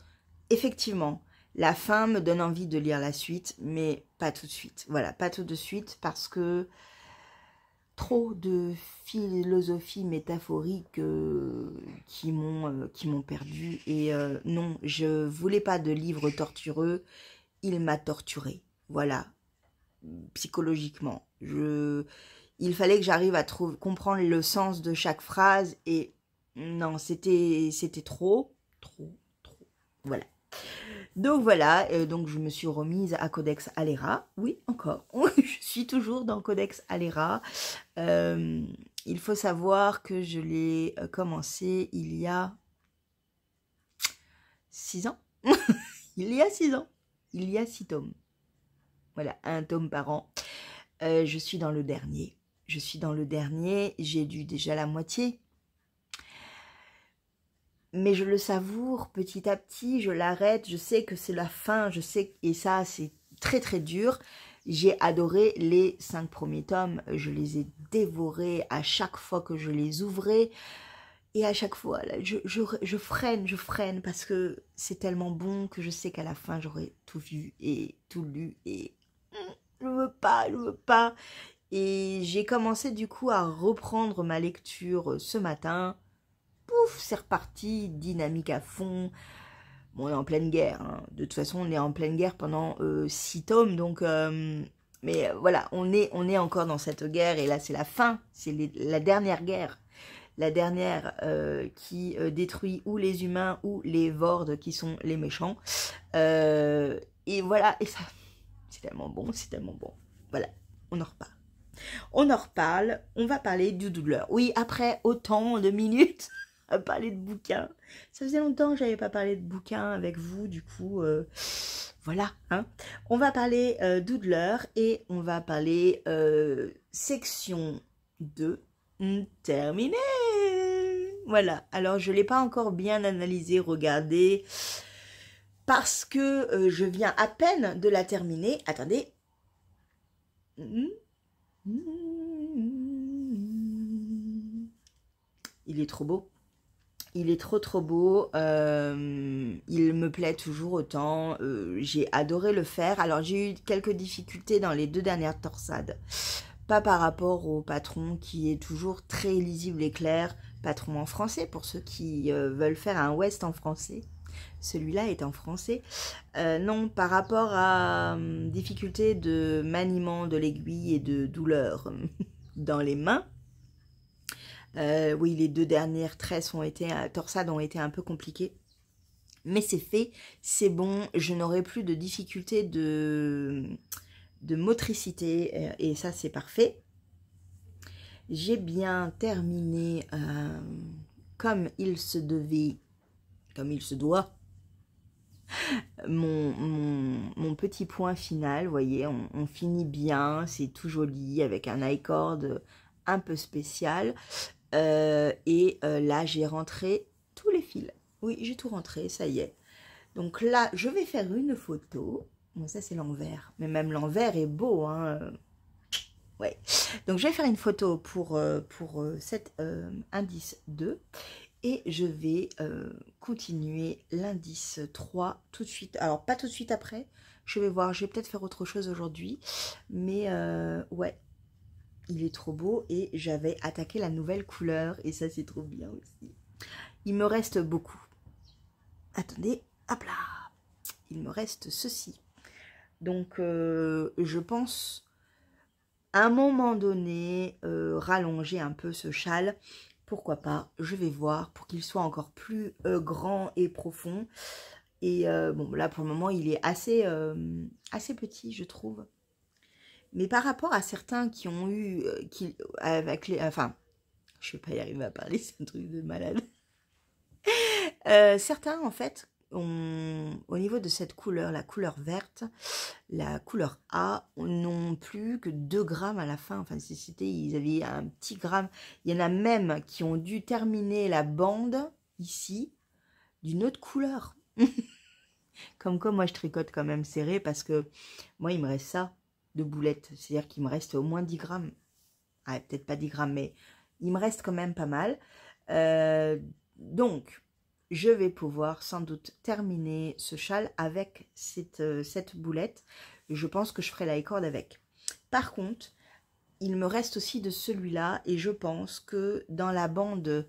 Effectivement, la fin me donne envie de lire la suite, mais pas tout de suite. Voilà, pas tout de suite, parce que trop de philosophie métaphorique qui m'ont perdu. Et non, je voulais pas de livre tortureux. Il m'a torturé. Voilà, psychologiquement. Il fallait que j'arrive à comprendre le sens de chaque phrase, et non, c'était trop. Voilà. Donc voilà, donc je me suis remise à Codex Alera. Oui, encore. Je suis toujours dans Codex Alera. Il faut savoir que je l'ai commencé il y a 6 ans. Il y a 6 ans. Il y a 6 tomes. Voilà, un tome par an. Je suis dans le dernier. J'ai lu déjà la moitié. Mais je le savoure petit à petit, je l'arrête, je sais que c'est la fin, je sais, et ça c'est très dur. J'ai adoré les 5 premiers tomes, je les ai dévorés à chaque fois que je les ouvrais. Et à chaque fois, là, je freine parce que c'est tellement bon que je sais qu'à la fin j'aurai tout vu et tout lu, et je veux pas. Et j'ai commencé du coup à reprendre ma lecture ce matin. Pouf, c'est reparti, dynamique à fond. Bon, on est en pleine guerre, hein. De toute façon, on est en pleine guerre pendant 6 tomes, donc... mais voilà, on est encore dans cette guerre, et là, c'est la fin. C'est la dernière guerre. La dernière qui détruit ou les humains ou les Vords, qui sont les méchants. Et voilà, et ça... C'est tellement bon. Voilà, on en repart. On en reparle, on va parler du douleur. Oui, après autant de minutes à parler de bouquins. Ça faisait longtemps que j'avais pas parlé de bouquins avec vous, du coup, voilà. Hein. On va parler douleur et on va parler section 2 terminée. Voilà, alors je ne l'ai pas encore bien analysé, regardé, parce que je viens à peine de la terminer. Attendez. Il est trop beau. Il est trop beau. Il me plaît toujours autant. J'ai adoré le faire. Alors j'ai eu quelques difficultés dans les 2 dernières torsades. Pas par rapport au patron qui est toujours très lisible et clair. Patron en français pour ceux qui veulent faire un West en français. Celui-là est en français. Non, par rapport à difficulté de maniement de l'aiguille et de douleur dans les mains. Oui, les 2 dernières torsades ont été un peu compliquées. Mais c'est fait, c'est bon, je n'aurai plus de difficulté de motricité et ça c'est parfait. J'ai bien terminé comme il se devait, comme il se doit, mon petit point final. Vous voyez, on finit bien, c'est tout joli avec un i-cord un peu spécial. Là, j'ai rentré tous les fils. Oui, j'ai tout rentré, ça y est. Donc là, je vais faire une photo. Bon, ça, c'est l'envers. Mais même l'envers est beau, hein. Ouais. Donc, je vais faire une photo pour cet indice 2. Et je vais continuer l'indice 3 tout de suite. Alors, pas tout de suite après. Je vais voir, je vais peut-être faire autre chose aujourd'hui. Mais ouais. Il est trop beau et j'avais attaqué la nouvelle couleur et ça c'est trop bien aussi. Il me reste beaucoup. Attendez, hop là. Il me reste ceci. Donc je pense à un moment donné rallonger un peu ce châle. Pourquoi pas, je vais voir pour qu'il soit encore plus grand et profond. Et bon là pour le moment il est assez petit je trouve. Mais par rapport à certains qui ont eu, enfin, je ne vais pas y arriver à parler, c'est un truc de malade. Certains, en fait, au niveau de cette couleur, la couleur verte, la couleur A, n'ont plus que 2 grammes à la fin. Enfin, ils avaient un petit gramme. Il y en a même qui ont dû terminer la bande, ici, d'une autre couleur. Comme quoi, moi, je tricote quand même serré parce que moi, il me reste ça. De boulettes, c'est-à-dire qu'il me reste au moins 10 grammes. Ah, peut-être pas 10 grammes, mais il me reste quand même pas mal. Donc, je vais pouvoir sans doute terminer ce châle avec cette boulette. Je pense que je ferai la corde avec. Par contre, il me reste aussi de celui-là et je pense que dans la bande,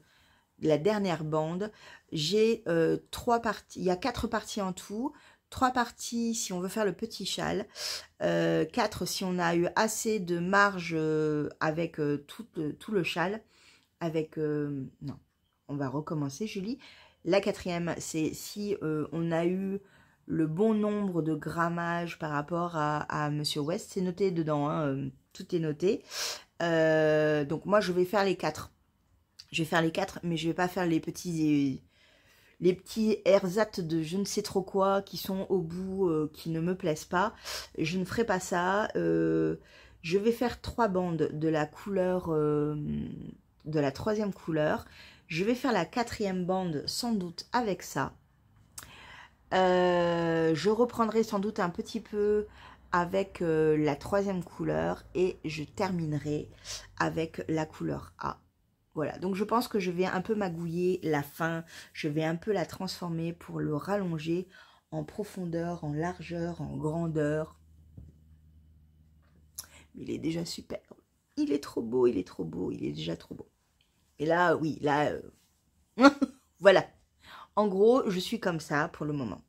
la dernière bande, j'ai 3 parties. Il y a 4 parties en tout. 3 parties si on veut faire le petit châle, 4 si on a eu assez de marge avec tout le châle, avec, non, on va recommencer Julie, la 4e c'est si on a eu le bon nombre de grammage par rapport à Monsieur West, c'est noté dedans, hein, tout est noté, donc moi je vais faire les 4, mais je vais pas faire les petits ersatz de je ne sais trop quoi qui sont au bout, qui ne me plaisent pas. Je ne ferai pas ça. Je vais faire 3 bandes de la couleur, de la 3e couleur. Je vais faire la 4e bande sans doute avec ça. Je reprendrai sans doute un petit peu avec la 3e couleur et je terminerai avec la couleur A. Voilà, donc je pense que je vais un peu magouiller la fin, je vais un peu la transformer pour le rallonger en profondeur, en largeur, en grandeur. Il est déjà super, il est trop beau, il est trop beau, il est déjà trop beau. Et là, oui, là, voilà. En gros, je suis comme ça pour le moment.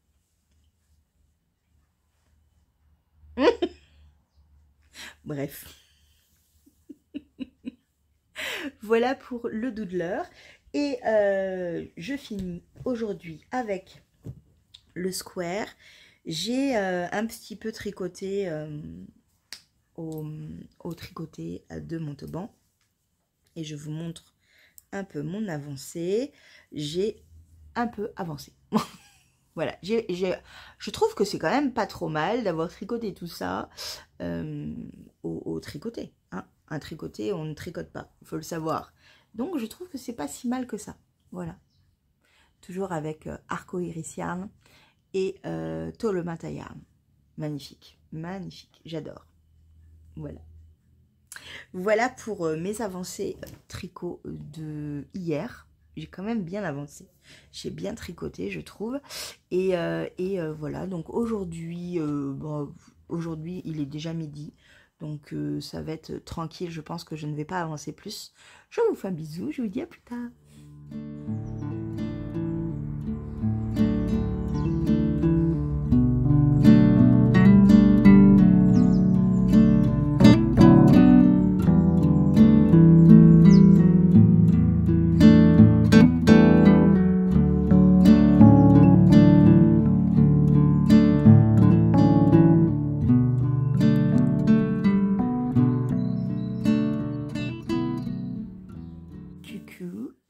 Bref. Voilà pour le doodler. Et je finis aujourd'hui avec le square. J'ai un petit peu tricoté au tricoté de Montauban. Et je vous montre un peu mon avancée. J'ai un peu avancé. Voilà, je trouve que c'est quand même pas trop mal d'avoir tricoté tout ça au tricoté. Hein. Un tricoté, on ne tricote pas, il faut le savoir. Donc, je trouve que c'est pas si mal que ça. Voilà. Toujours avec Arco Iris Yarn et Tolomata Yarn. Magnifique, magnifique, j'adore. Voilà. Voilà pour mes avancées tricot de hier. J'ai quand même bien avancé. J'ai bien tricoté, je trouve. Et voilà, donc aujourd'hui, bon, aujourd'hui, il est déjà midi. Donc, ça va être tranquille. Je pense que je ne vais pas avancer plus. Je vous fais un bisou. Je vous dis à plus tard.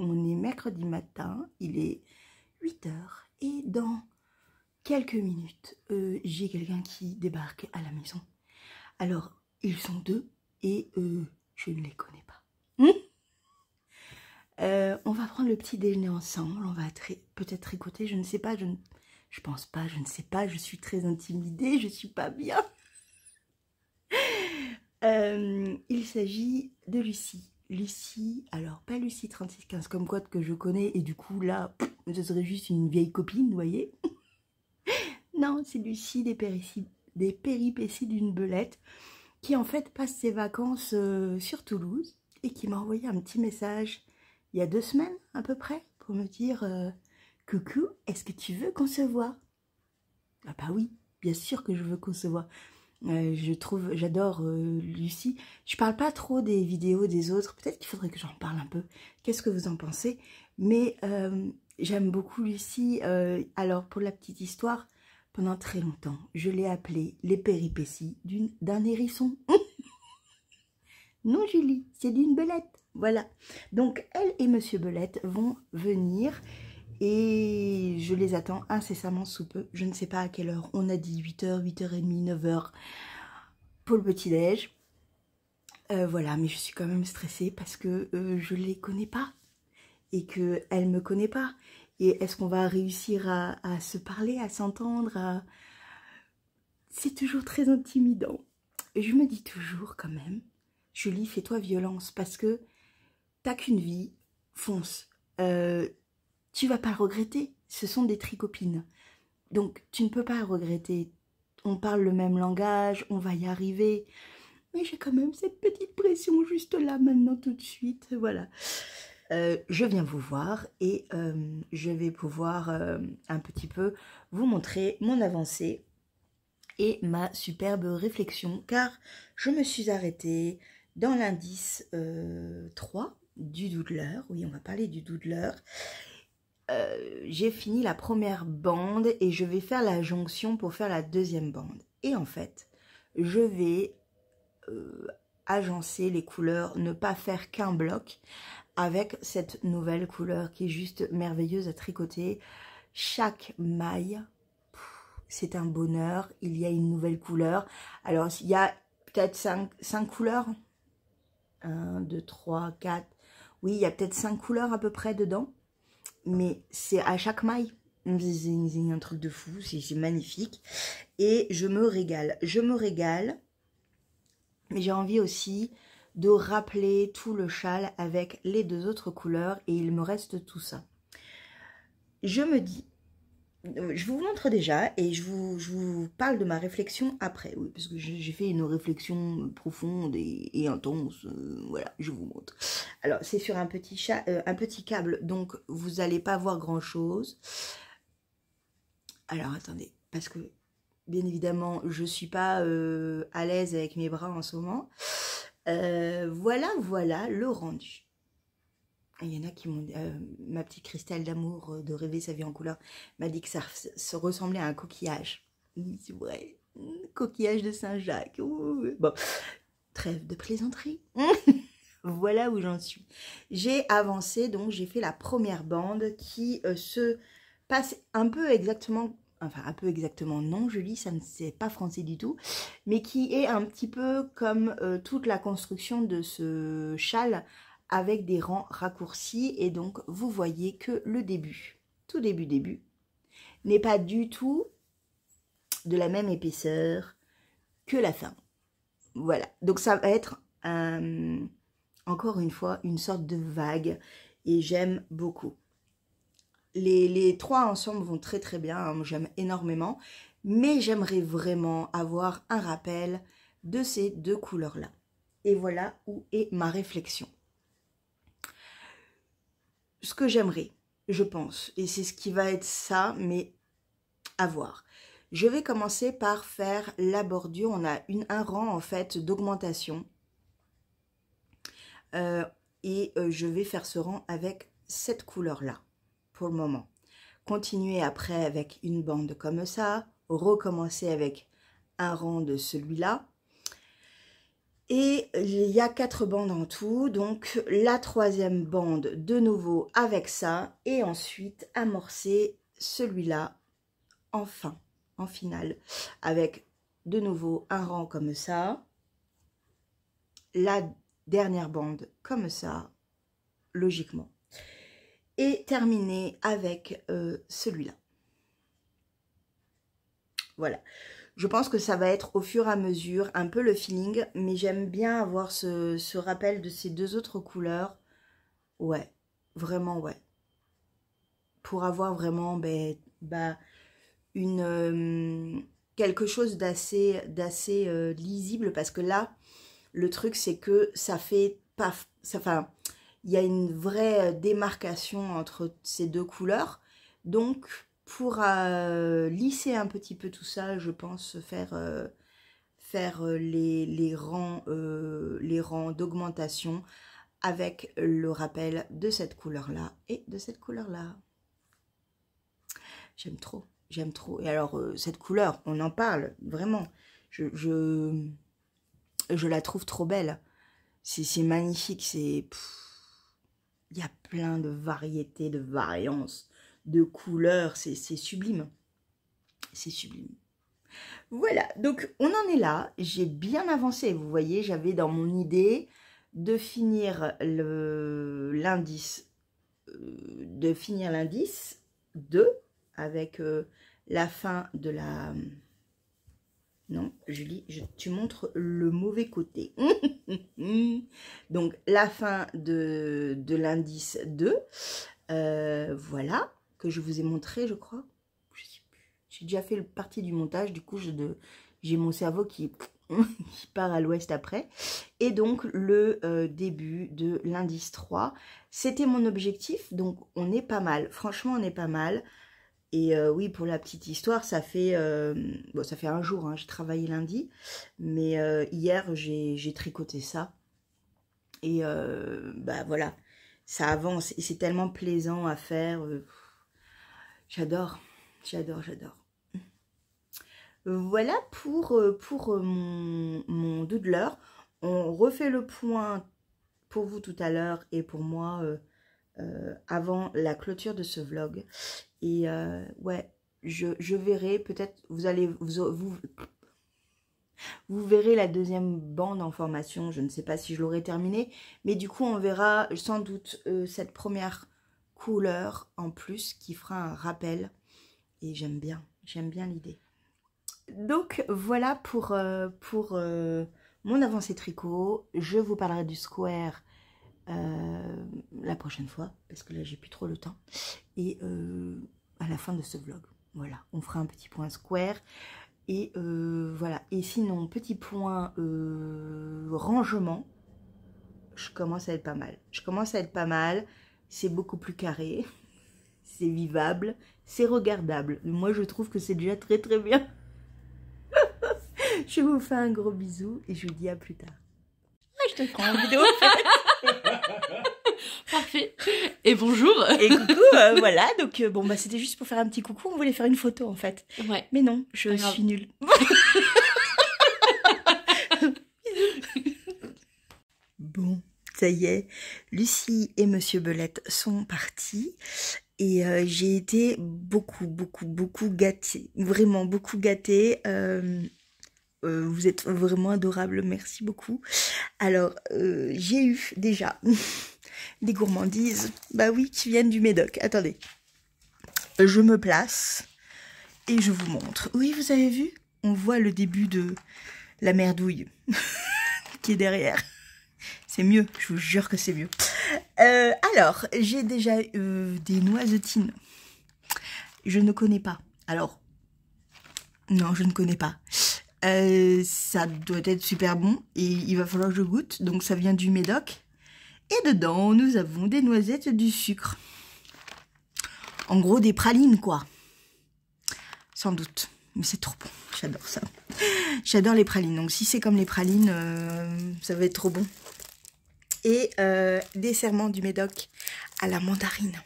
On est mercredi matin, il est 8 h et dans quelques minutes, j'ai quelqu'un qui débarque à la maison. Alors, ils sont deux et je ne les connais pas. On va prendre le petit déjeuner ensemble, on va peut-être tricoter, je ne sais pas, je pense pas, je ne sais pas, je suis très intimidée, je suis pas bien. Il s'agit de Lucie. Lucie, alors pas Lucie 3615 comme quoi que je connais et du coup là, ce serait juste une vieille copine, vous voyez. Non, c'est Lucie des péripéties d'une belette qui en fait passe ses vacances sur Toulouse et qui m'a envoyé un petit message il y a 2 semaines à peu près pour me dire coucou, est-ce que tu veux qu'on se voit? Ah bah oui, bien sûr que je veux qu'on se voit. J'adore Lucie. Je parle pas trop des vidéos des autres. Peut-être qu'il faudrait que j'en parle un peu. Qu'est-ce que vous en pensez? Mais j'aime beaucoup Lucie. Alors, pour la petite histoire, pendant très longtemps, je l'ai appelée les péripéties d'un hérisson. Non, Julie, c'est d'une belette. Voilà. Donc, elle et Monsieur Belette vont venir. Et je les attends incessamment sous peu. Je ne sais pas à quelle heure. On a dit 8 h, 8h30, 9 h pour le petit-déj. Voilà, mais je suis quand même stressée parce que je ne les connais pas. Et qu'elle ne me connaît pas. Et est-ce qu'on va réussir à se parler, à s'entendre C'est toujours très intimidant. Et je me dis toujours quand même, Julie, fais-toi violence parce que t'as qu'une vie, fonce. Tu vas pas le regretter, ce sont des tricopines. Donc, tu ne peux pas le regretter. On parle le même langage, on va y arriver. Mais j'ai quand même cette petite pression juste là, maintenant, tout de suite. Voilà. Je viens vous voir et je vais pouvoir un petit peu vous montrer mon avancée et ma superbe réflexion. Car je me suis arrêtée dans l'indice 3 du doodler. Oui, on va parler du doodler. J'ai fini la première bande et je vais faire la jonction pour faire la deuxième bande. Et en fait, je vais agencer les couleurs, ne pas faire qu'un bloc avec cette nouvelle couleur qui est juste merveilleuse à tricoter. Chaque maille, c'est un bonheur. Il y a une nouvelle couleur. Alors, il y a peut-être 5 couleurs. 1, 2, 3, 4. Oui, il y a peut-être 5 couleurs à peu près dedans. Mais c'est à chaque maille. C'est un truc de fou, c'est magnifique. Et je me régale. Je me régale. Mais j'ai envie aussi de rappeler tout le châle avec les 2 autres couleurs. Et il me reste tout ça. Je me dis, je vous montre déjà et je vous parle de ma réflexion après. Oui, parce que j'ai fait une réflexion profonde et intense. Voilà, je vous montre. Alors, c'est sur un petit câble, donc vous n'allez pas voir grand-chose. Alors, attendez, parce que, bien évidemment, je ne suis pas à l'aise avec mes bras en ce moment. Voilà le rendu. Il y en a qui m'ont... ma petite Christelle d'amour de rêver sa vie en couleur m'a dit que ça ressemblait à un coquillage. Oui, c'est vrai. Coquillage de Saint-Jacques. Bon, trêve de plaisanterie. Voilà où j'en suis. J'ai avancé, donc j'ai fait la première bande qui se passe un peu exactement, enfin un peu exactement non, Julie, ça ne c'est pas français du tout, mais qui est un petit peu comme toute la construction de ce châle avec des rangs raccourcis. Et donc vous voyez que le début, tout début, n'est pas du tout de la même épaisseur que la fin. Voilà, donc ça va être encore une fois une sorte de vague et j'aime beaucoup. Les trois ensemble vont très très bien, hein, j'aime énormément, mais j'aimerais vraiment avoir un rappel de ces deux couleurs-là. Et voilà où est ma réflexion. Ce que j'aimerais, je pense, et c'est ce qui va être ça, mais à voir. Je vais commencer par faire la bordure. On a un rang en fait d'augmentation. Je vais faire ce rang avec cette couleur-là pour le moment. Continuer après avec une bande comme ça. Recommencer avec un rang de celui-là. Et il y a 4 bandes en tout. Donc la troisième bande de nouveau avec ça. Et ensuite amorcer celui-là en fin. En finale, avec de nouveau un rang comme ça, la dernière bande comme ça, logiquement, et terminer avec celui-là. Voilà, je pense que ça va être au fur et à mesure un peu le feeling, mais j'aime bien avoir ce rappel de ces deux autres couleurs. Ouais, vraiment ouais, pour avoir vraiment quelque chose d'assez lisible, parce que là le truc c'est que ça fait pas, enfin il y a une vraie démarcation entre ces deux couleurs, donc pour lisser un petit peu tout ça, je pense faire les rangs d'augmentation avec le rappel de cette couleur là et de cette couleur là. J'aime trop. J'aime trop. Et alors, cette couleur, on en parle, vraiment. Je la trouve trop belle. C'est magnifique. Il y a plein de variétés, de variances, de couleurs. C'est sublime. C'est sublime. Voilà. Donc, on en est là. J'ai bien avancé. Vous voyez, j'avais dans mon idée de finir l'indice 2 avec la fin de la... Non, Julie, tu montres le mauvais côté. Donc, la fin de l'indice 2. Voilà, que je vous ai montré, je crois. Je sais plus. J'ai déjà fait partie du montage, du coup, j'ai mon cerveau qui part à l'ouest après. Et donc, le début de l'indice 3. C'était mon objectif, donc on est pas mal. Franchement, on est pas mal. Et oui, pour la petite histoire, ça fait un jour, hein, j'ai travaillé lundi, mais hier, j'ai tricoté ça. Et voilà, ça avance et c'est tellement plaisant à faire. J'adore, j'adore, j'adore. Voilà pour mon doodler. On refait le point pour vous tout à l'heure et pour moi avant la clôture de ce vlog. Et ouais, je verrai, peut-être vous verrez la deuxième bande en formation. Je ne sais pas si je l'aurai terminée, mais du coup on verra sans doute cette première couleur en plus qui fera un rappel. Et j'aime bien l'idée. Donc voilà pour mon avancée tricot. Je vous parlerai du square la prochaine fois, parce que là j'ai plus trop le temps, et à la fin de ce vlog, voilà, on fera un petit point square, et voilà, et sinon petit point rangement, je commence à être pas mal, c'est beaucoup plus carré, c'est vivable, c'est regardable, moi je trouve que c'est déjà très très bien. Je vous fais un gros bisou et je vous dis à plus tard. Je te prends en vidéo. Parfait. Et bonjour. Et coucou, voilà. Donc, bon, bah, c'était juste pour faire un petit coucou. On voulait faire une photo, en fait. Ouais. Mais non, je suis nulle. Ça y est, Lucie et Monsieur Belette sont partis. Et j'ai été beaucoup gâtée. Vraiment beaucoup gâtée. Vous êtes vraiment adorables, merci beaucoup. Alors, j'ai eu déjà des gourmandises. Bah oui, qui viennent du Médoc. Attendez. Je me place et je vous montre. Oui, vous avez vu? On voit le début de la merdouille qui est derrière. C'est mieux, je vous jure que c'est mieux. Alors, j'ai déjà des noisetines. Je ne connais pas. Alors, non, je ne connais pas. Ça doit être super bon et il va falloir que je goûte. Donc, ça vient du Médoc. Et dedans, nous avons des noisettes, du sucre. En gros, des pralines, quoi. Sans doute. Mais c'est trop bon. J'adore ça. J'adore les pralines. Donc, si c'est comme les pralines, ça va être trop bon. Et des serments du Médoc à la mandarine.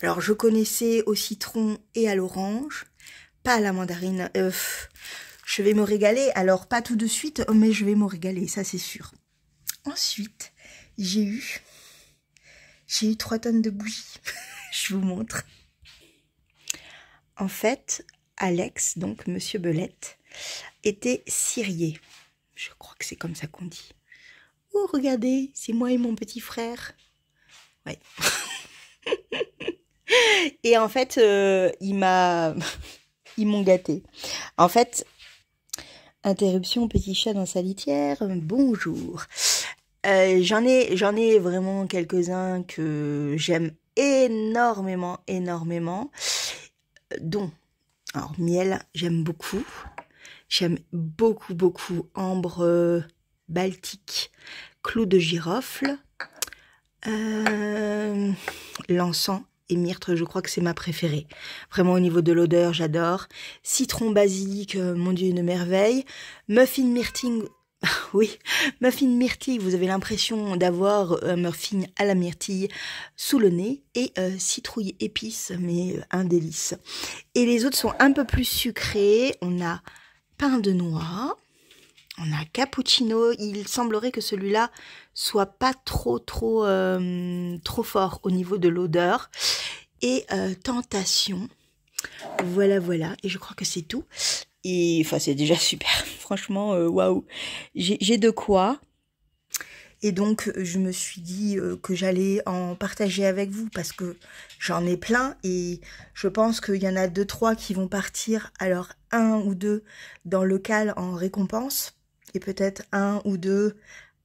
Alors, je connaissais au citron et à l'orange, pas à la mandarine. Je vais me régaler. Alors, pas tout de suite, mais je vais me régaler, ça c'est sûr. Ensuite, j'ai eu 3 tonnes de bougies. Je vous montre. En fait, Alex, donc Monsieur Belette, était cirier. Je crois que c'est comme ça qu'on dit. Oh, regardez, c'est moi et mon petit frère. Ouais. Et en fait, ils m'ont gâté. En fait, interruption, petit chat dans sa litière, bonjour. J'en ai vraiment quelques-uns que j'aime énormément. Dont, alors, miel, j'aime beaucoup. J'aime beaucoup ambre baltique, clou de girofle, l'encens et myrte, je crois que c'est ma préférée. Vraiment au niveau de l'odeur, j'adore. Citron basilic, mon Dieu, une merveille. Muffin myrtille, oui, muffin myrtille, vous avez l'impression d'avoir un muffin à la myrtille sous le nez. Et citrouille épice, mais un délice. Et les autres sont un peu plus sucrés. On a pain de noix. On a cappuccino. Il semblerait que celui-là soit pas trop fort au niveau de l'odeur. Et tentation. Voilà. Et je crois que c'est tout. Et enfin, c'est déjà super. Franchement, waouh. J'ai de quoi. Et donc, je me suis dit que j'allais en partager avec vous parce que j'en ai plein et je pense qu'il y en a 2-3 qui vont partir. Alors, 1 ou 2 dans le local en récompense et peut-être 1 ou 2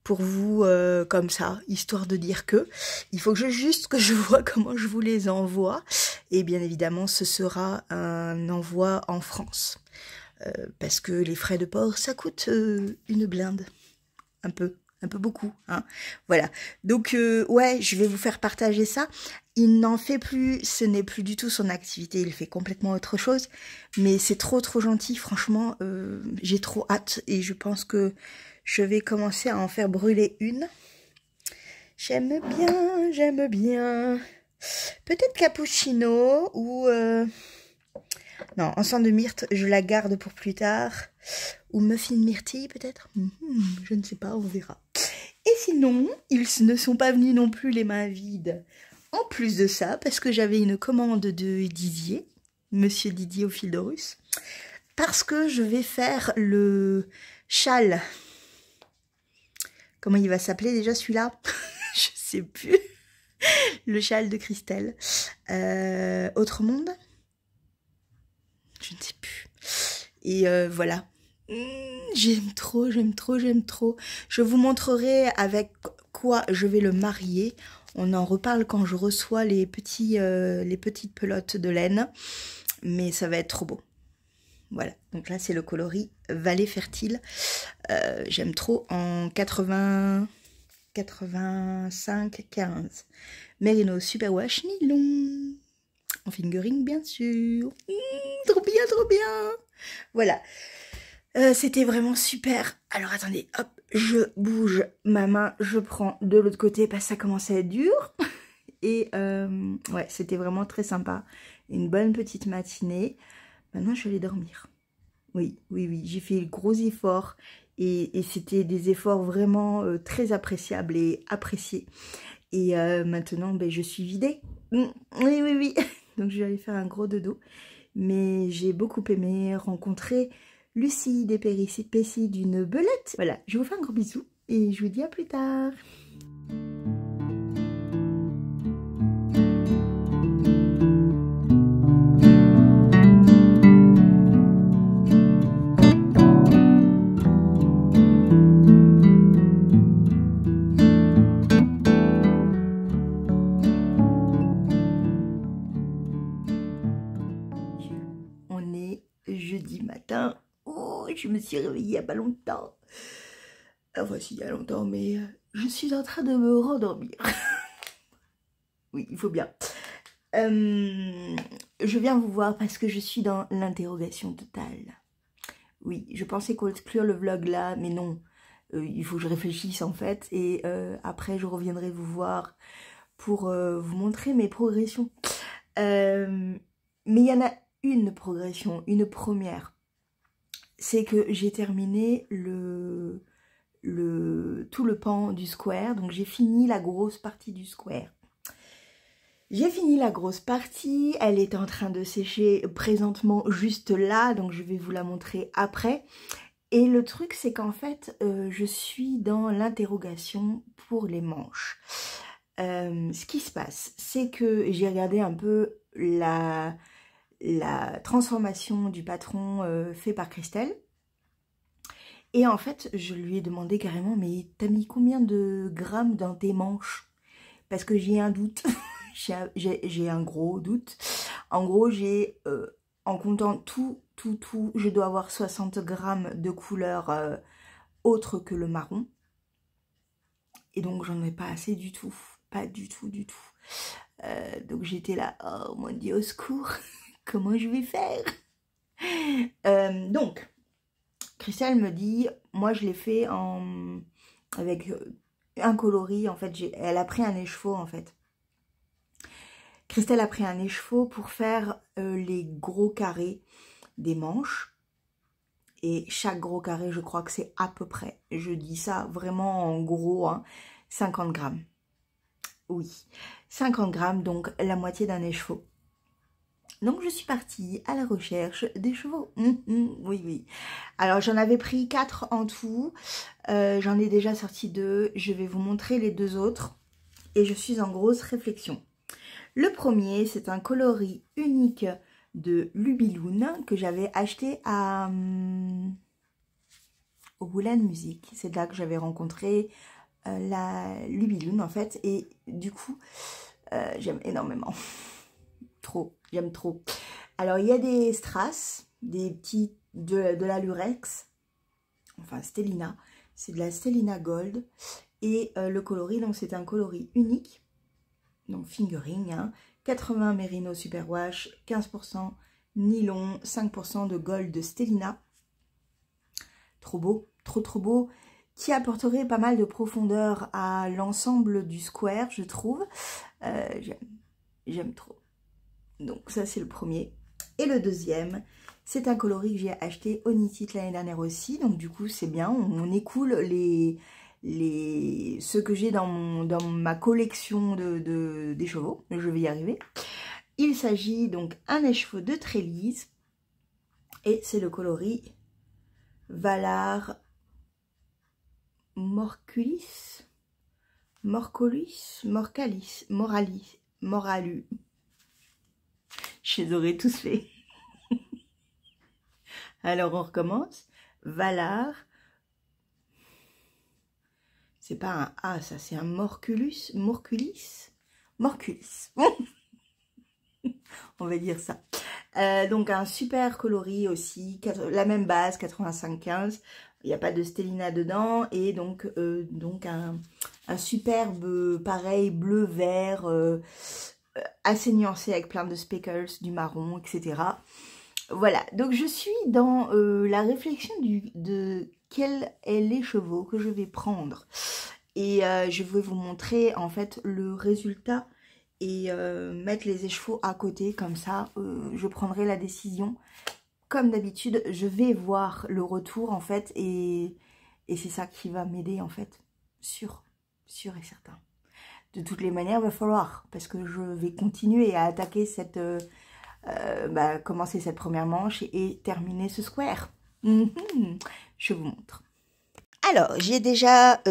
pour vous comme ça, histoire de dire que. Il faut que je vois comment je vous les envoie. Et bien évidemment, ce sera un envoi en France. Parce que les frais de port, ça coûte une blinde. Un peu beaucoup, hein. Voilà. Donc, ouais, je vais vous faire partager ça. Il n'en fait plus, ce n'est plus du tout son activité, il fait complètement autre chose. Mais c'est trop gentil, franchement, j'ai trop hâte et je pense que je vais commencer à en faire brûler une. J'aime bien. Peut-être cappuccino ou... Non, encens de myrte, je la garde pour plus tard. Ou muffin myrtille, peut-être. Je ne sais pas, on verra. Et sinon, ils ne sont pas venus non plus les mains vides. En plus de ça, parce que j'avais une commande de Didier, Monsieur Didier au fil de russe, parce que je vais faire le châle. Comment il va s'appeler déjà celui-là? Je sais plus. Le châle de Christelle. Autre monde? Je ne sais plus. Et voilà. J'aime trop. Je vous montrerai avec quoi je vais le marier. On en reparle quand je reçois les petites pelotes de laine. Mais ça va être trop beau. Voilà. Donc là, c'est le coloris Vallée Fertile. J'aime trop en 85-15. Merino Superwash Nylon. En fingering, bien sûr. Trop bien. Voilà. C'était vraiment super. Alors, attendez, hop, je bouge ma main, je prends de l'autre côté parce que ça commence à être dur. Et ouais, c'était vraiment très sympa. Une bonne petite matinée. Maintenant, je vais aller dormir. Oui, j'ai fait le gros effort. et c'était des efforts vraiment très appréciables et appréciés. Et maintenant, ben, je suis vidée. Oui, oui, oui. Donc, je vais aller faire un gros dodo. Mais j'ai beaucoup aimé rencontrer Lucie des péripéties d'une belette. Voilà, je vous fais un gros bisou et je vous dis à plus tard. On est jeudi matin. Oh, je me suis réveillée il n'y a pas longtemps. Enfin, si, il y a longtemps, mais je suis en train de me rendormir. Oui, il faut bien. Je viens vous voir parce que je suis dans l'interrogation totale. Oui, je pensais conclure le vlog là, mais non. Il faut que je réfléchisse en fait. Et après, je reviendrai vous voir pour vous montrer mes progressions. Mais il y en a une progression, une première. C'est que j'ai terminé tout le pan du square. Donc j'ai fini la grosse partie du square. J'ai fini la grosse partie. Elle est en train de sécher présentement juste là. Donc je vais vous la montrer après. Et le truc c'est qu'en fait je suis dans l'interrogation pour les manches. Ce qui se passe, c'est que j'ai regardé un peu la transformation du patron fait par Christelle. Et en fait, je lui ai demandé carrément, mais t'as mis combien de grammes dans tes manches? Parce que j'ai un doute, j'ai un gros doute. En gros, j'ai, en comptant tout, je dois avoir 60 grammes de couleur autre que le marron. Et donc, j'en ai pas assez du tout. Pas du tout, du tout. Donc, j'étais là, oh mon Dieu, au secours, comment je vais faire? Donc, Christelle me dit, moi je l'ai fait avec un coloris, en fait, elle a pris un écheveau en fait. Christelle a pris un écheveau pour faire les gros carrés des manches. Et chaque gros carré, je crois que c'est à peu près, je dis ça vraiment en gros, hein, 50 grammes. Oui, 50 grammes, donc la moitié d'un écheveau. Donc je suis partie à la recherche des chevaux. Oui, oui. Alors j'en avais pris 4 en tout. J'en ai déjà sorti 2. Je vais vous montrer les 2 autres. Et je suis en grosse réflexion. Le premier, c'est un coloris unique de Lubiloon que j'avais acheté au Boulane Musique. C'est là que j'avais rencontré la Lubiloon en fait. Et du coup, j'aime énormément. Trop, j'aime trop. Alors il y a des strass, des petits de la Lurex, enfin Stellina, c'est de la Stellina Gold. Et le coloris, donc c'est un coloris unique, donc fingering, hein, 80 Merino Superwash, 15% nylon, 5% de gold de Stellina. Trop beau, trop beau, qui apporterait pas mal de profondeur à l'ensemble du square, je trouve. J'aime trop. Donc ça c'est le premier. Et le deuxième, c'est un coloris que j'ai acheté au Knit It l'année dernière aussi. Donc du coup c'est bien, on écoule ceux que j'ai dans ma collection d'écheveaux. Je vais y arriver. Il s'agit donc un écheveau de Trélise. Et c'est le coloris Valar Morcalis. Je les aurais tous fait. Alors on recommence. Valar. C'est pas un A, ça c'est un Morculis. On va dire ça. Donc un super coloris aussi. La même base, 85-15. Il n'y a pas de Stellina dedans. Et donc un superbe, pareil, bleu-vert, assez nuancé avec plein de speckles, du marron, etc. Voilà, donc je suis dans la réflexion de quel est l'écheveau que je vais prendre. Et je vais vous montrer en fait le résultat et mettre les écheveaux à côté, comme ça je prendrai la décision. Comme d'habitude, je vais voir le retour en fait et Et c'est ça qui va m'aider en fait, sûr et certain. De toutes les manières, il va falloir, parce que je vais continuer à attaquer cette, commencer cette première manche et terminer ce square. Je vous montre. Alors, j'ai déjà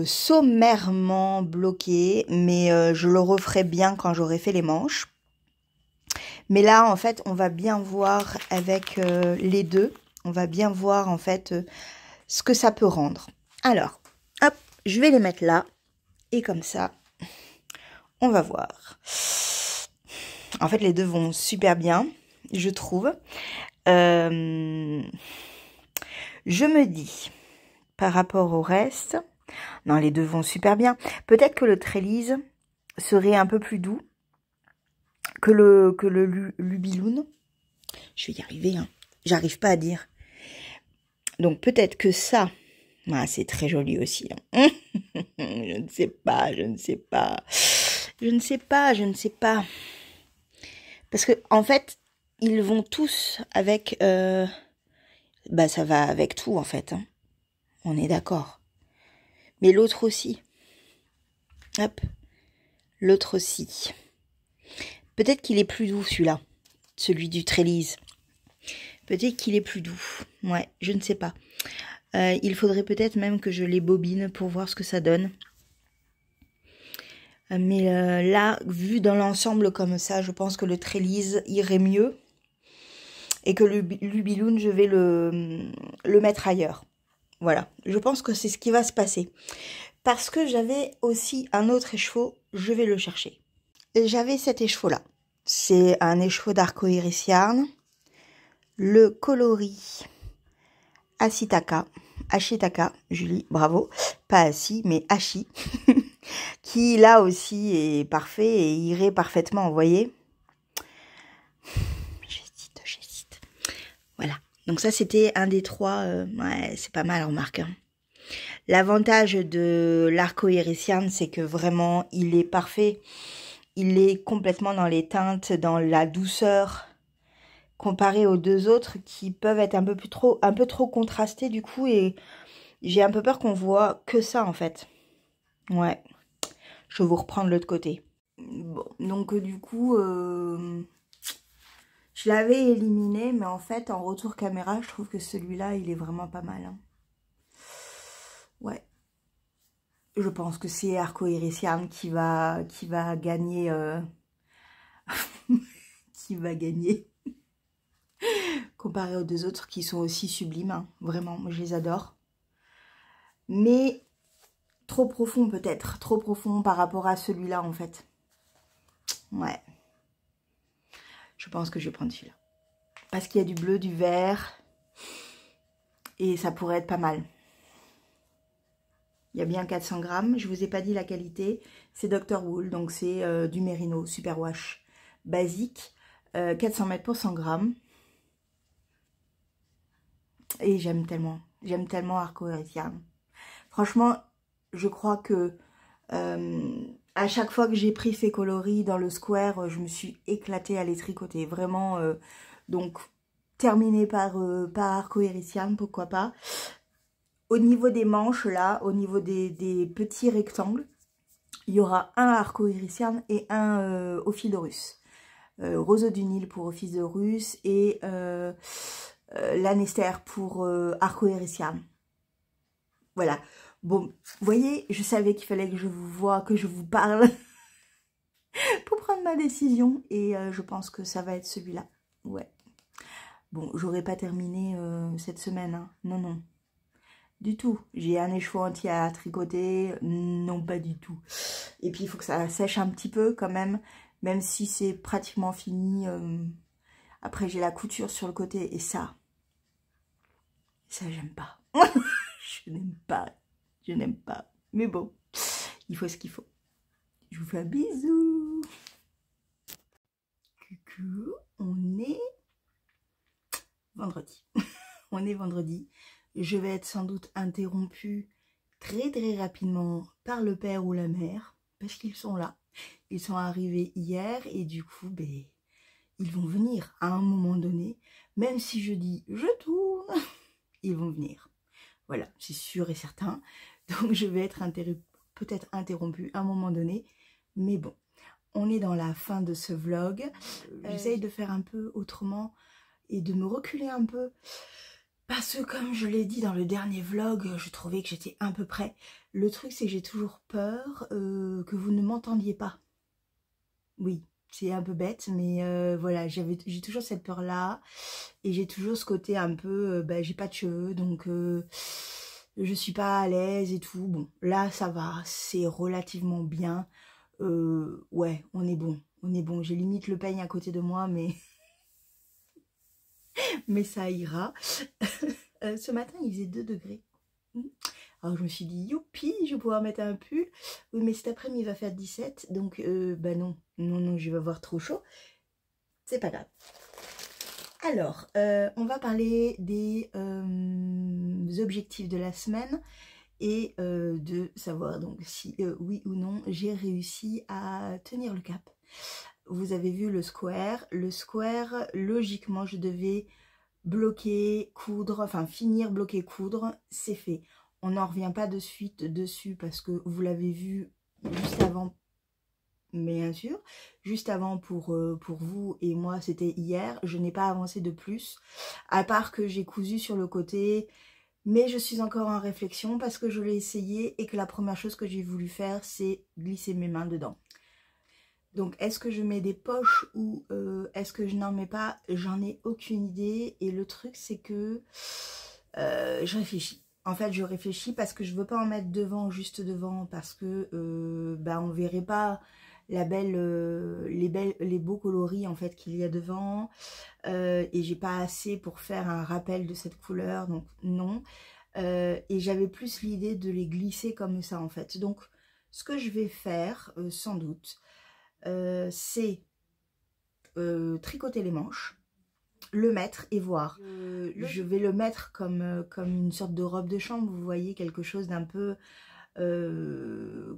sommairement bloqué, mais je le referai bien quand j'aurai fait les manches. Mais là, en fait, on va bien voir avec les deux, on va bien voir en fait ce que ça peut rendre. Alors, hop, je vais les mettre là, et comme ça, on va voir. En fait, les deux vont super bien, je trouve. Je me dis, par rapport au reste, non, les deux vont super bien. Peut-être que le trélise serait un peu plus doux que le Lubiloon. Je vais y arriver, hein. J'arrive pas à dire. Donc peut-être que ça, ah, c'est très joli aussi. Hein. Je ne sais pas, je ne sais pas. Je ne sais pas, je ne sais pas. Parce que en fait, ils vont tous avec... ça va avec tout en fait. Hein. On est d'accord. Mais l'autre aussi. Hop. L'autre aussi. Peut-être qu'il est plus doux celui-là. Celui du trélise. Peut-être qu'il est plus doux. Ouais, je ne sais pas. Il faudrait peut-être même que je les bobine pour voir ce que ça donne. Mais là, vu dans l'ensemble comme ça, je pense que le trélise irait mieux. Et que le Lubiloon, je vais le mettre ailleurs. Voilà, je pense que c'est ce qui va se passer. Parce que j'avais aussi un autre écheveau, je vais le chercher. J'avais cet écheveau-là. C'est un écheveau d'Arcoiris Yarn. Le coloris Ashitaka, Julie, bravo. Pas Assi, mais Ashi. Qui là aussi est parfait et irait parfaitement, vous voyez. J'hésite. Voilà. Donc ça, c'était un des trois. Ouais, c'est pas mal, on remarque. Hein. L'avantage de l'Arcoiris Yarn, c'est que vraiment, il est parfait. Il est complètement dans les teintes, dans la douceur, comparé aux deux autres qui peuvent être un peu trop contrastés du coup. Et j'ai un peu peur qu'on voit que ça en fait. Ouais. Je vais vous reprendre l'autre côté. Bon, donc du coup, je l'avais éliminé, mais en fait, en retour caméra, je trouve que celui-là, il est vraiment pas mal. Hein. Ouais. Je pense que c'est Arcoiris Yarn qui va gagner. Qui va gagner. Comparé aux deux autres qui sont aussi sublimes. Hein. Vraiment, moi je les adore. Mais trop profond peut-être. Trop profond par rapport à celui-là en fait. Ouais. Je pense que je vais prendre celui-là. Parce qu'il y a du bleu, du vert. Et ça pourrait être pas mal. Il y a bien 400 grammes. Je vous ai pas dit la qualité. C'est Dr. Wool. Donc c'est du Merino Superwash basique. 400 mètres pour 100 grammes. Et j'aime tellement. J'aime tellement Arcoiris Yarn. Franchement, je crois que à chaque fois que j'ai pris ces coloris dans le square, je me suis éclatée à les tricoter. Vraiment, donc, terminé par Arcoiris Yarn, pourquoi pas. Au niveau des manches, là, au niveau des petits rectangles, il y aura un Arcoiris Yarn et un Ophidorusse. Roseau du Nil pour Ophidorusse et Lanester pour Arcoiris Yarn. Voilà. Bon, vous voyez, je savais qu'il fallait que je vous voie, que je vous parle pour prendre ma décision. Et je pense que ça va être celui-là. Ouais. Bon, j'aurais pas terminé cette semaine. Hein. Non, non. Du tout. J'ai un écheveau entier à tricoter. Non, pas du tout. Et puis, il faut que ça sèche un petit peu quand même. Même si c'est pratiquement fini. Après, j'ai la couture sur le côté. Et ça, j'aime pas. Je n'aime pas. Je n'aime pas. Mais bon, il faut ce qu'il faut. Je vous fais un bisou. Coucou, on est vendredi. On est vendredi. Je vais être sans doute interrompue très très rapidement par le père ou la mère. Parce qu'ils sont là. Ils sont arrivés hier et du coup, ils vont venir à un moment donné. Même si je dis je tourne, ils vont venir. Voilà, c'est sûr et certain. Donc je vais être peut-être interrompue à un moment donné. Mais bon, on est dans la fin de ce vlog. J'essaye de faire un peu autrement et de me reculer un peu. Parce que comme je l'ai dit dans le dernier vlog, je trouvais que j'étais un peu près. Le truc c'est que j'ai toujours peur que vous ne m'entendiez pas. Oui, c'est un peu bête, mais voilà, j'ai toujours cette peur-là. Et j'ai toujours ce côté un peu, j'ai pas de cheveux, donc je suis pas à l'aise et tout. Bon, là ça va, c'est relativement bien. Ouais, on est bon, on est bon. J'ai limite le peigne à côté de moi, mais, mais ça ira. Ce matin, il faisait 2 degrés. Alors je me suis dit, youpi, je vais pouvoir mettre un pull. Oui, mais cet après-midi, il va faire 17. Donc, non, non, non, je vais avoir trop chaud. C'est pas grave. Alors, on va parler des objectifs de la semaine et de savoir donc si oui ou non j'ai réussi à tenir le cap. Vous avez vu le square. Le square, logiquement, je devais bloquer, coudre, enfin finir, bloquer, coudre, c'est fait. On n'en revient pas de suite dessus parce que vous l'avez vu juste avant, mais bien sûr, juste avant pour vous et moi, c'était hier. Je n'ai pas avancé de plus, à part que j'ai cousu sur le côté, mais je suis encore en réflexion parce que je l'ai essayé et que la première chose que j'ai voulu faire, c'est glisser mes mains dedans. Donc, est-ce que je mets des poches ou est-ce que je n'en mets pas? J'en ai aucune idée. Et le truc, c'est que je réfléchis. En fait, je réfléchis parce que je veux pas en mettre devant, juste devant, parce que on verrait pas la les beaux coloris en fait qu'il y a devant. Et j'ai pas assez pour faire un rappel de cette couleur, donc non. Et j'avais plus l'idée de les glisser comme ça en fait. Donc, ce que je vais faire, sans doute, c'est tricoter les manches, le mettre et voir. Je vais le mettre comme une sorte de robe de chambre, vous voyez, quelque chose d'un peu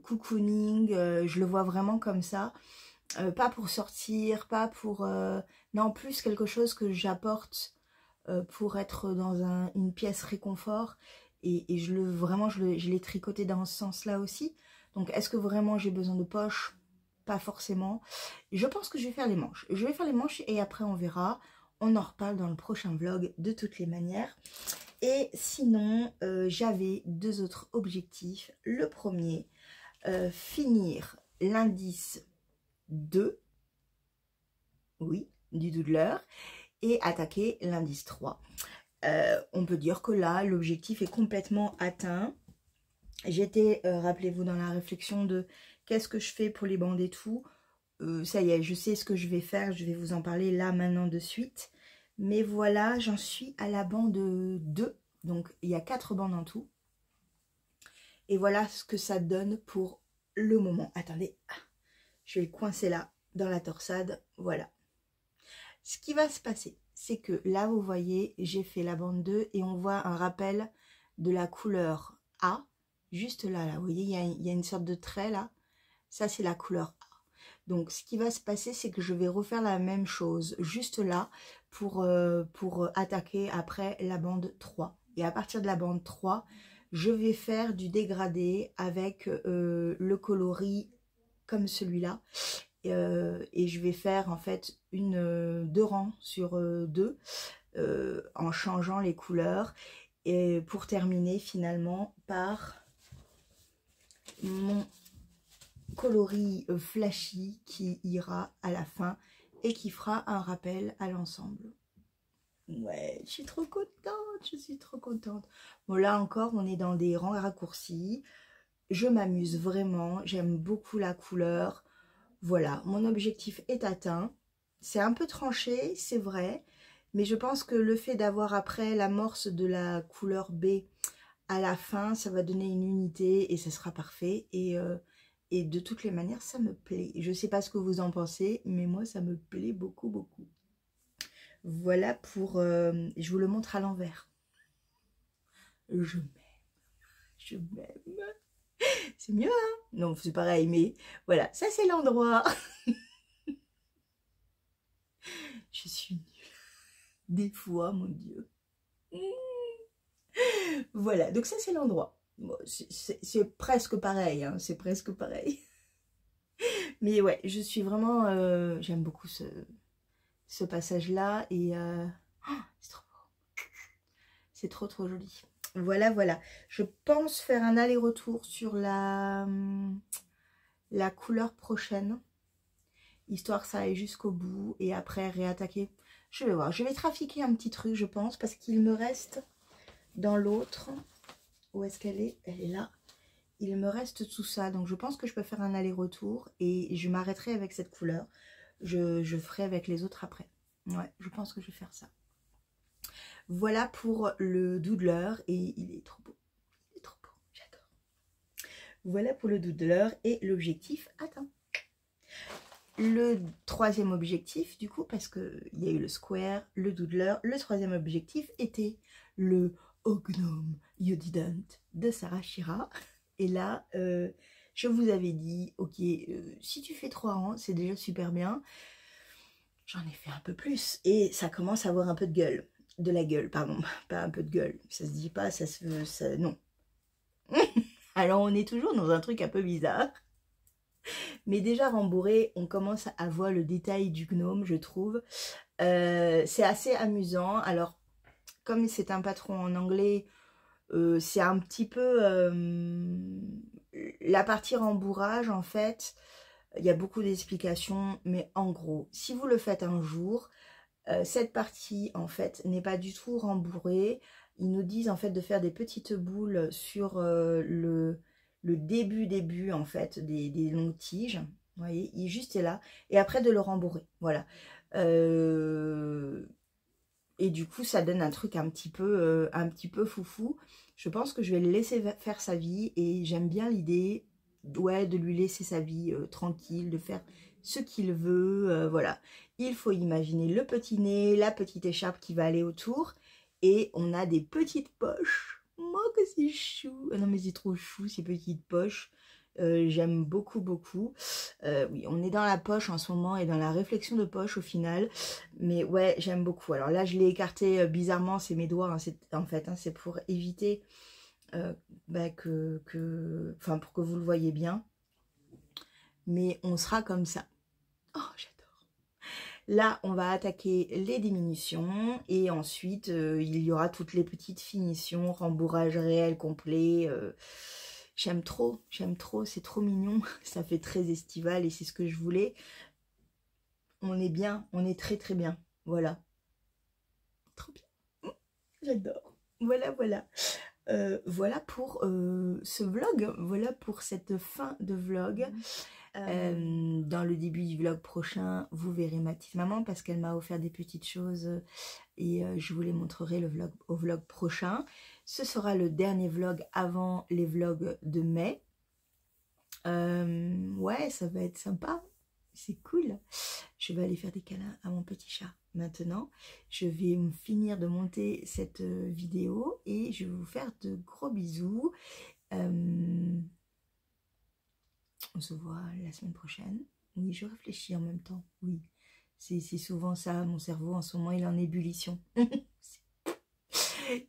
cocooning, je le vois vraiment comme ça. Pas pour sortir, pas pour... non, plus quelque chose que j'apporte pour être dans une pièce réconfort. Et vraiment, je l'ai tricoté dans ce sens-là aussi. Donc, est-ce que vraiment j'ai besoin de poches? Pas forcément. Je pense que je vais faire les manches. Je vais faire les manches et après on verra. On en reparle dans le prochain vlog de toutes les manières. Et sinon, j'avais 2 autres objectifs. Le premier, finir l'indice 2, oui, du doodler, et attaquer l'indice 3. On peut dire que là, l'objectif est complètement atteint. J'étais, rappelez-vous, dans la réflexion de qu'est-ce que je fais pour les bandes et tout. Ça y est, je sais ce que je vais faire, je vais vous en parler là, maintenant, de suite. Mais voilà, j'en suis à la bande 2. Donc, il y a 4 bandes en tout. Et voilà ce que ça donne pour le moment. Attendez, je vais le coincer là, dans la torsade. Voilà. Ce qui va se passer, c'est que là, vous voyez, j'ai fait la bande 2 et on voit un rappel de la couleur A. Juste là, vous voyez, il y a une sorte de trait là. Ça, c'est la couleur A. Donc, ce qui va se passer, c'est que je vais refaire la même chose, juste là, pour attaquer après la bande 3. Et à partir de la bande 3, je vais faire du dégradé avec le coloris comme celui-là. Et je vais faire en fait 2 rangs sur 2 en changeant les couleurs. Et pour terminer finalement par mon coloris flashy qui ira à la fin et qui fera un rappel à l'ensemble. Ouais, je suis trop contente, je suis trop contente. Bon, là encore, on est dans des rangs raccourcis. Je m'amuse vraiment, j'aime beaucoup la couleur. Voilà, mon objectif est atteint. C'est un peu tranché, c'est vrai, mais je pense que le fait d'avoir après l'amorce de la couleur B à la fin, ça va donner une unité et ça sera parfait. Et de toutes les manières, ça me plaît. Je ne sais pas ce que vous en pensez, mais moi, ça me plaît beaucoup, beaucoup. Voilà pour... je vous le montre à l'envers. Je m'aime. Je m'aime. C'est mieux, hein? Non, c'est pareil, mais voilà, ça c'est l'endroit. Je suis nulle. Des fois, mon Dieu. Voilà, donc ça c'est l'endroit. Bon, c'est presque pareil, hein, c'est presque pareil. Mais ouais, je suis vraiment... j'aime beaucoup ce passage-là et c'est trop beau. C'est trop trop joli. Voilà, voilà. Je pense faire un aller-retour sur la couleur prochaine, histoire que ça aille jusqu'au bout et après réattaquer. Je vais voir. Je vais trafiquer un petit truc, je pense, parce qu'il me reste dans l'autre. Où est-ce qu'elle est? Elle est là. Il me reste tout ça. Donc je pense que je peux faire un aller-retour et je m'arrêterai avec cette couleur. Je ferai avec les autres après. Ouais, je pense que je vais faire ça. Voilà pour le doodler et il est trop beau. Il est trop beau, j'adore. Voilà pour le doodler et l'objectif atteint. Le troisième objectif, du coup, parce qu'il y a eu le square, le doodler, le troisième objectif était le Oh Gnome You Didn't de Sarah Shira. Et là, je vous avais dit, ok, si tu fais 3 rangs, c'est déjà super bien. J'en ai fait un peu plus et ça commence à avoir un peu de gueule. De la gueule, pardon, pas un peu de gueule. Ça se dit pas, ça se veut, ça, non. Alors on est toujours dans un truc un peu bizarre. Mais déjà rembourré, on commence à voir le détail du gnome, je trouve. C'est assez amusant. Alors, comme c'est un patron en anglais, c'est un petit peu... la partie rembourrage, en fait, il y a beaucoup d'explications. Mais en gros, si vous le faites un jour, cette partie, en fait, n'est pas du tout rembourrée. Ils nous disent, en fait, de faire des petites boules sur le début en fait des longues tiges, vous voyez, il juste est là et après de le rembourrer, voilà. Et du coup ça donne un truc un petit peu foufou. Je pense que je vais le laisser faire sa vie et j'aime bien l'idée, ouais, de lui laisser sa vie tranquille, de faire ce qu'il veut, voilà. Il faut imaginer le petit nez, la petite écharpe qui va aller autour et on a des petites poches. Moi que c'est chou. Ah non mais c'est trop chou ces petites poches. J'aime beaucoup beaucoup. Oui, on est dans la poche en ce moment et dans la réflexion de poche au final. Mais ouais, j'aime beaucoup. Alors là, je l'ai écarté bizarrement, c'est mes doigts. Hein, en fait, hein, c'est pour éviter bah, enfin, pour que vous le voyez bien. Mais on sera comme ça. Oh, j'adore. Là, on va attaquer les diminutions et ensuite, il y aura toutes les petites finitions, rembourrage réel complet. J'aime trop, c'est trop mignon. Ça fait très estival et c'est ce que je voulais. On est bien, on est très très bien. Voilà. Trop bien. J'adore. Voilà, voilà. Voilà pour ce vlog. Voilà pour cette fin de vlog. Dans le début du vlog prochain, vous verrez ma petite maman parce qu'elle m'a offert des petites choses et je vous les montrerai au vlog prochain. Ce sera le dernier vlog avant les vlogs de mai. Ouais, ça va être sympa. C'est cool. Je vais aller faire des câlins à mon petit chat maintenant. Je vais finir de monter cette vidéo et je vais vous faire de gros bisous. On se voit la semaine prochaine. Oui, je réfléchis en même temps. Oui, c'est souvent ça. Mon cerveau, en ce moment, il est en ébullition.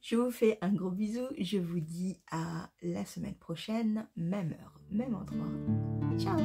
Je vous fais un gros bisou. Je vous dis à la semaine prochaine. Même heure, même endroit. Ciao!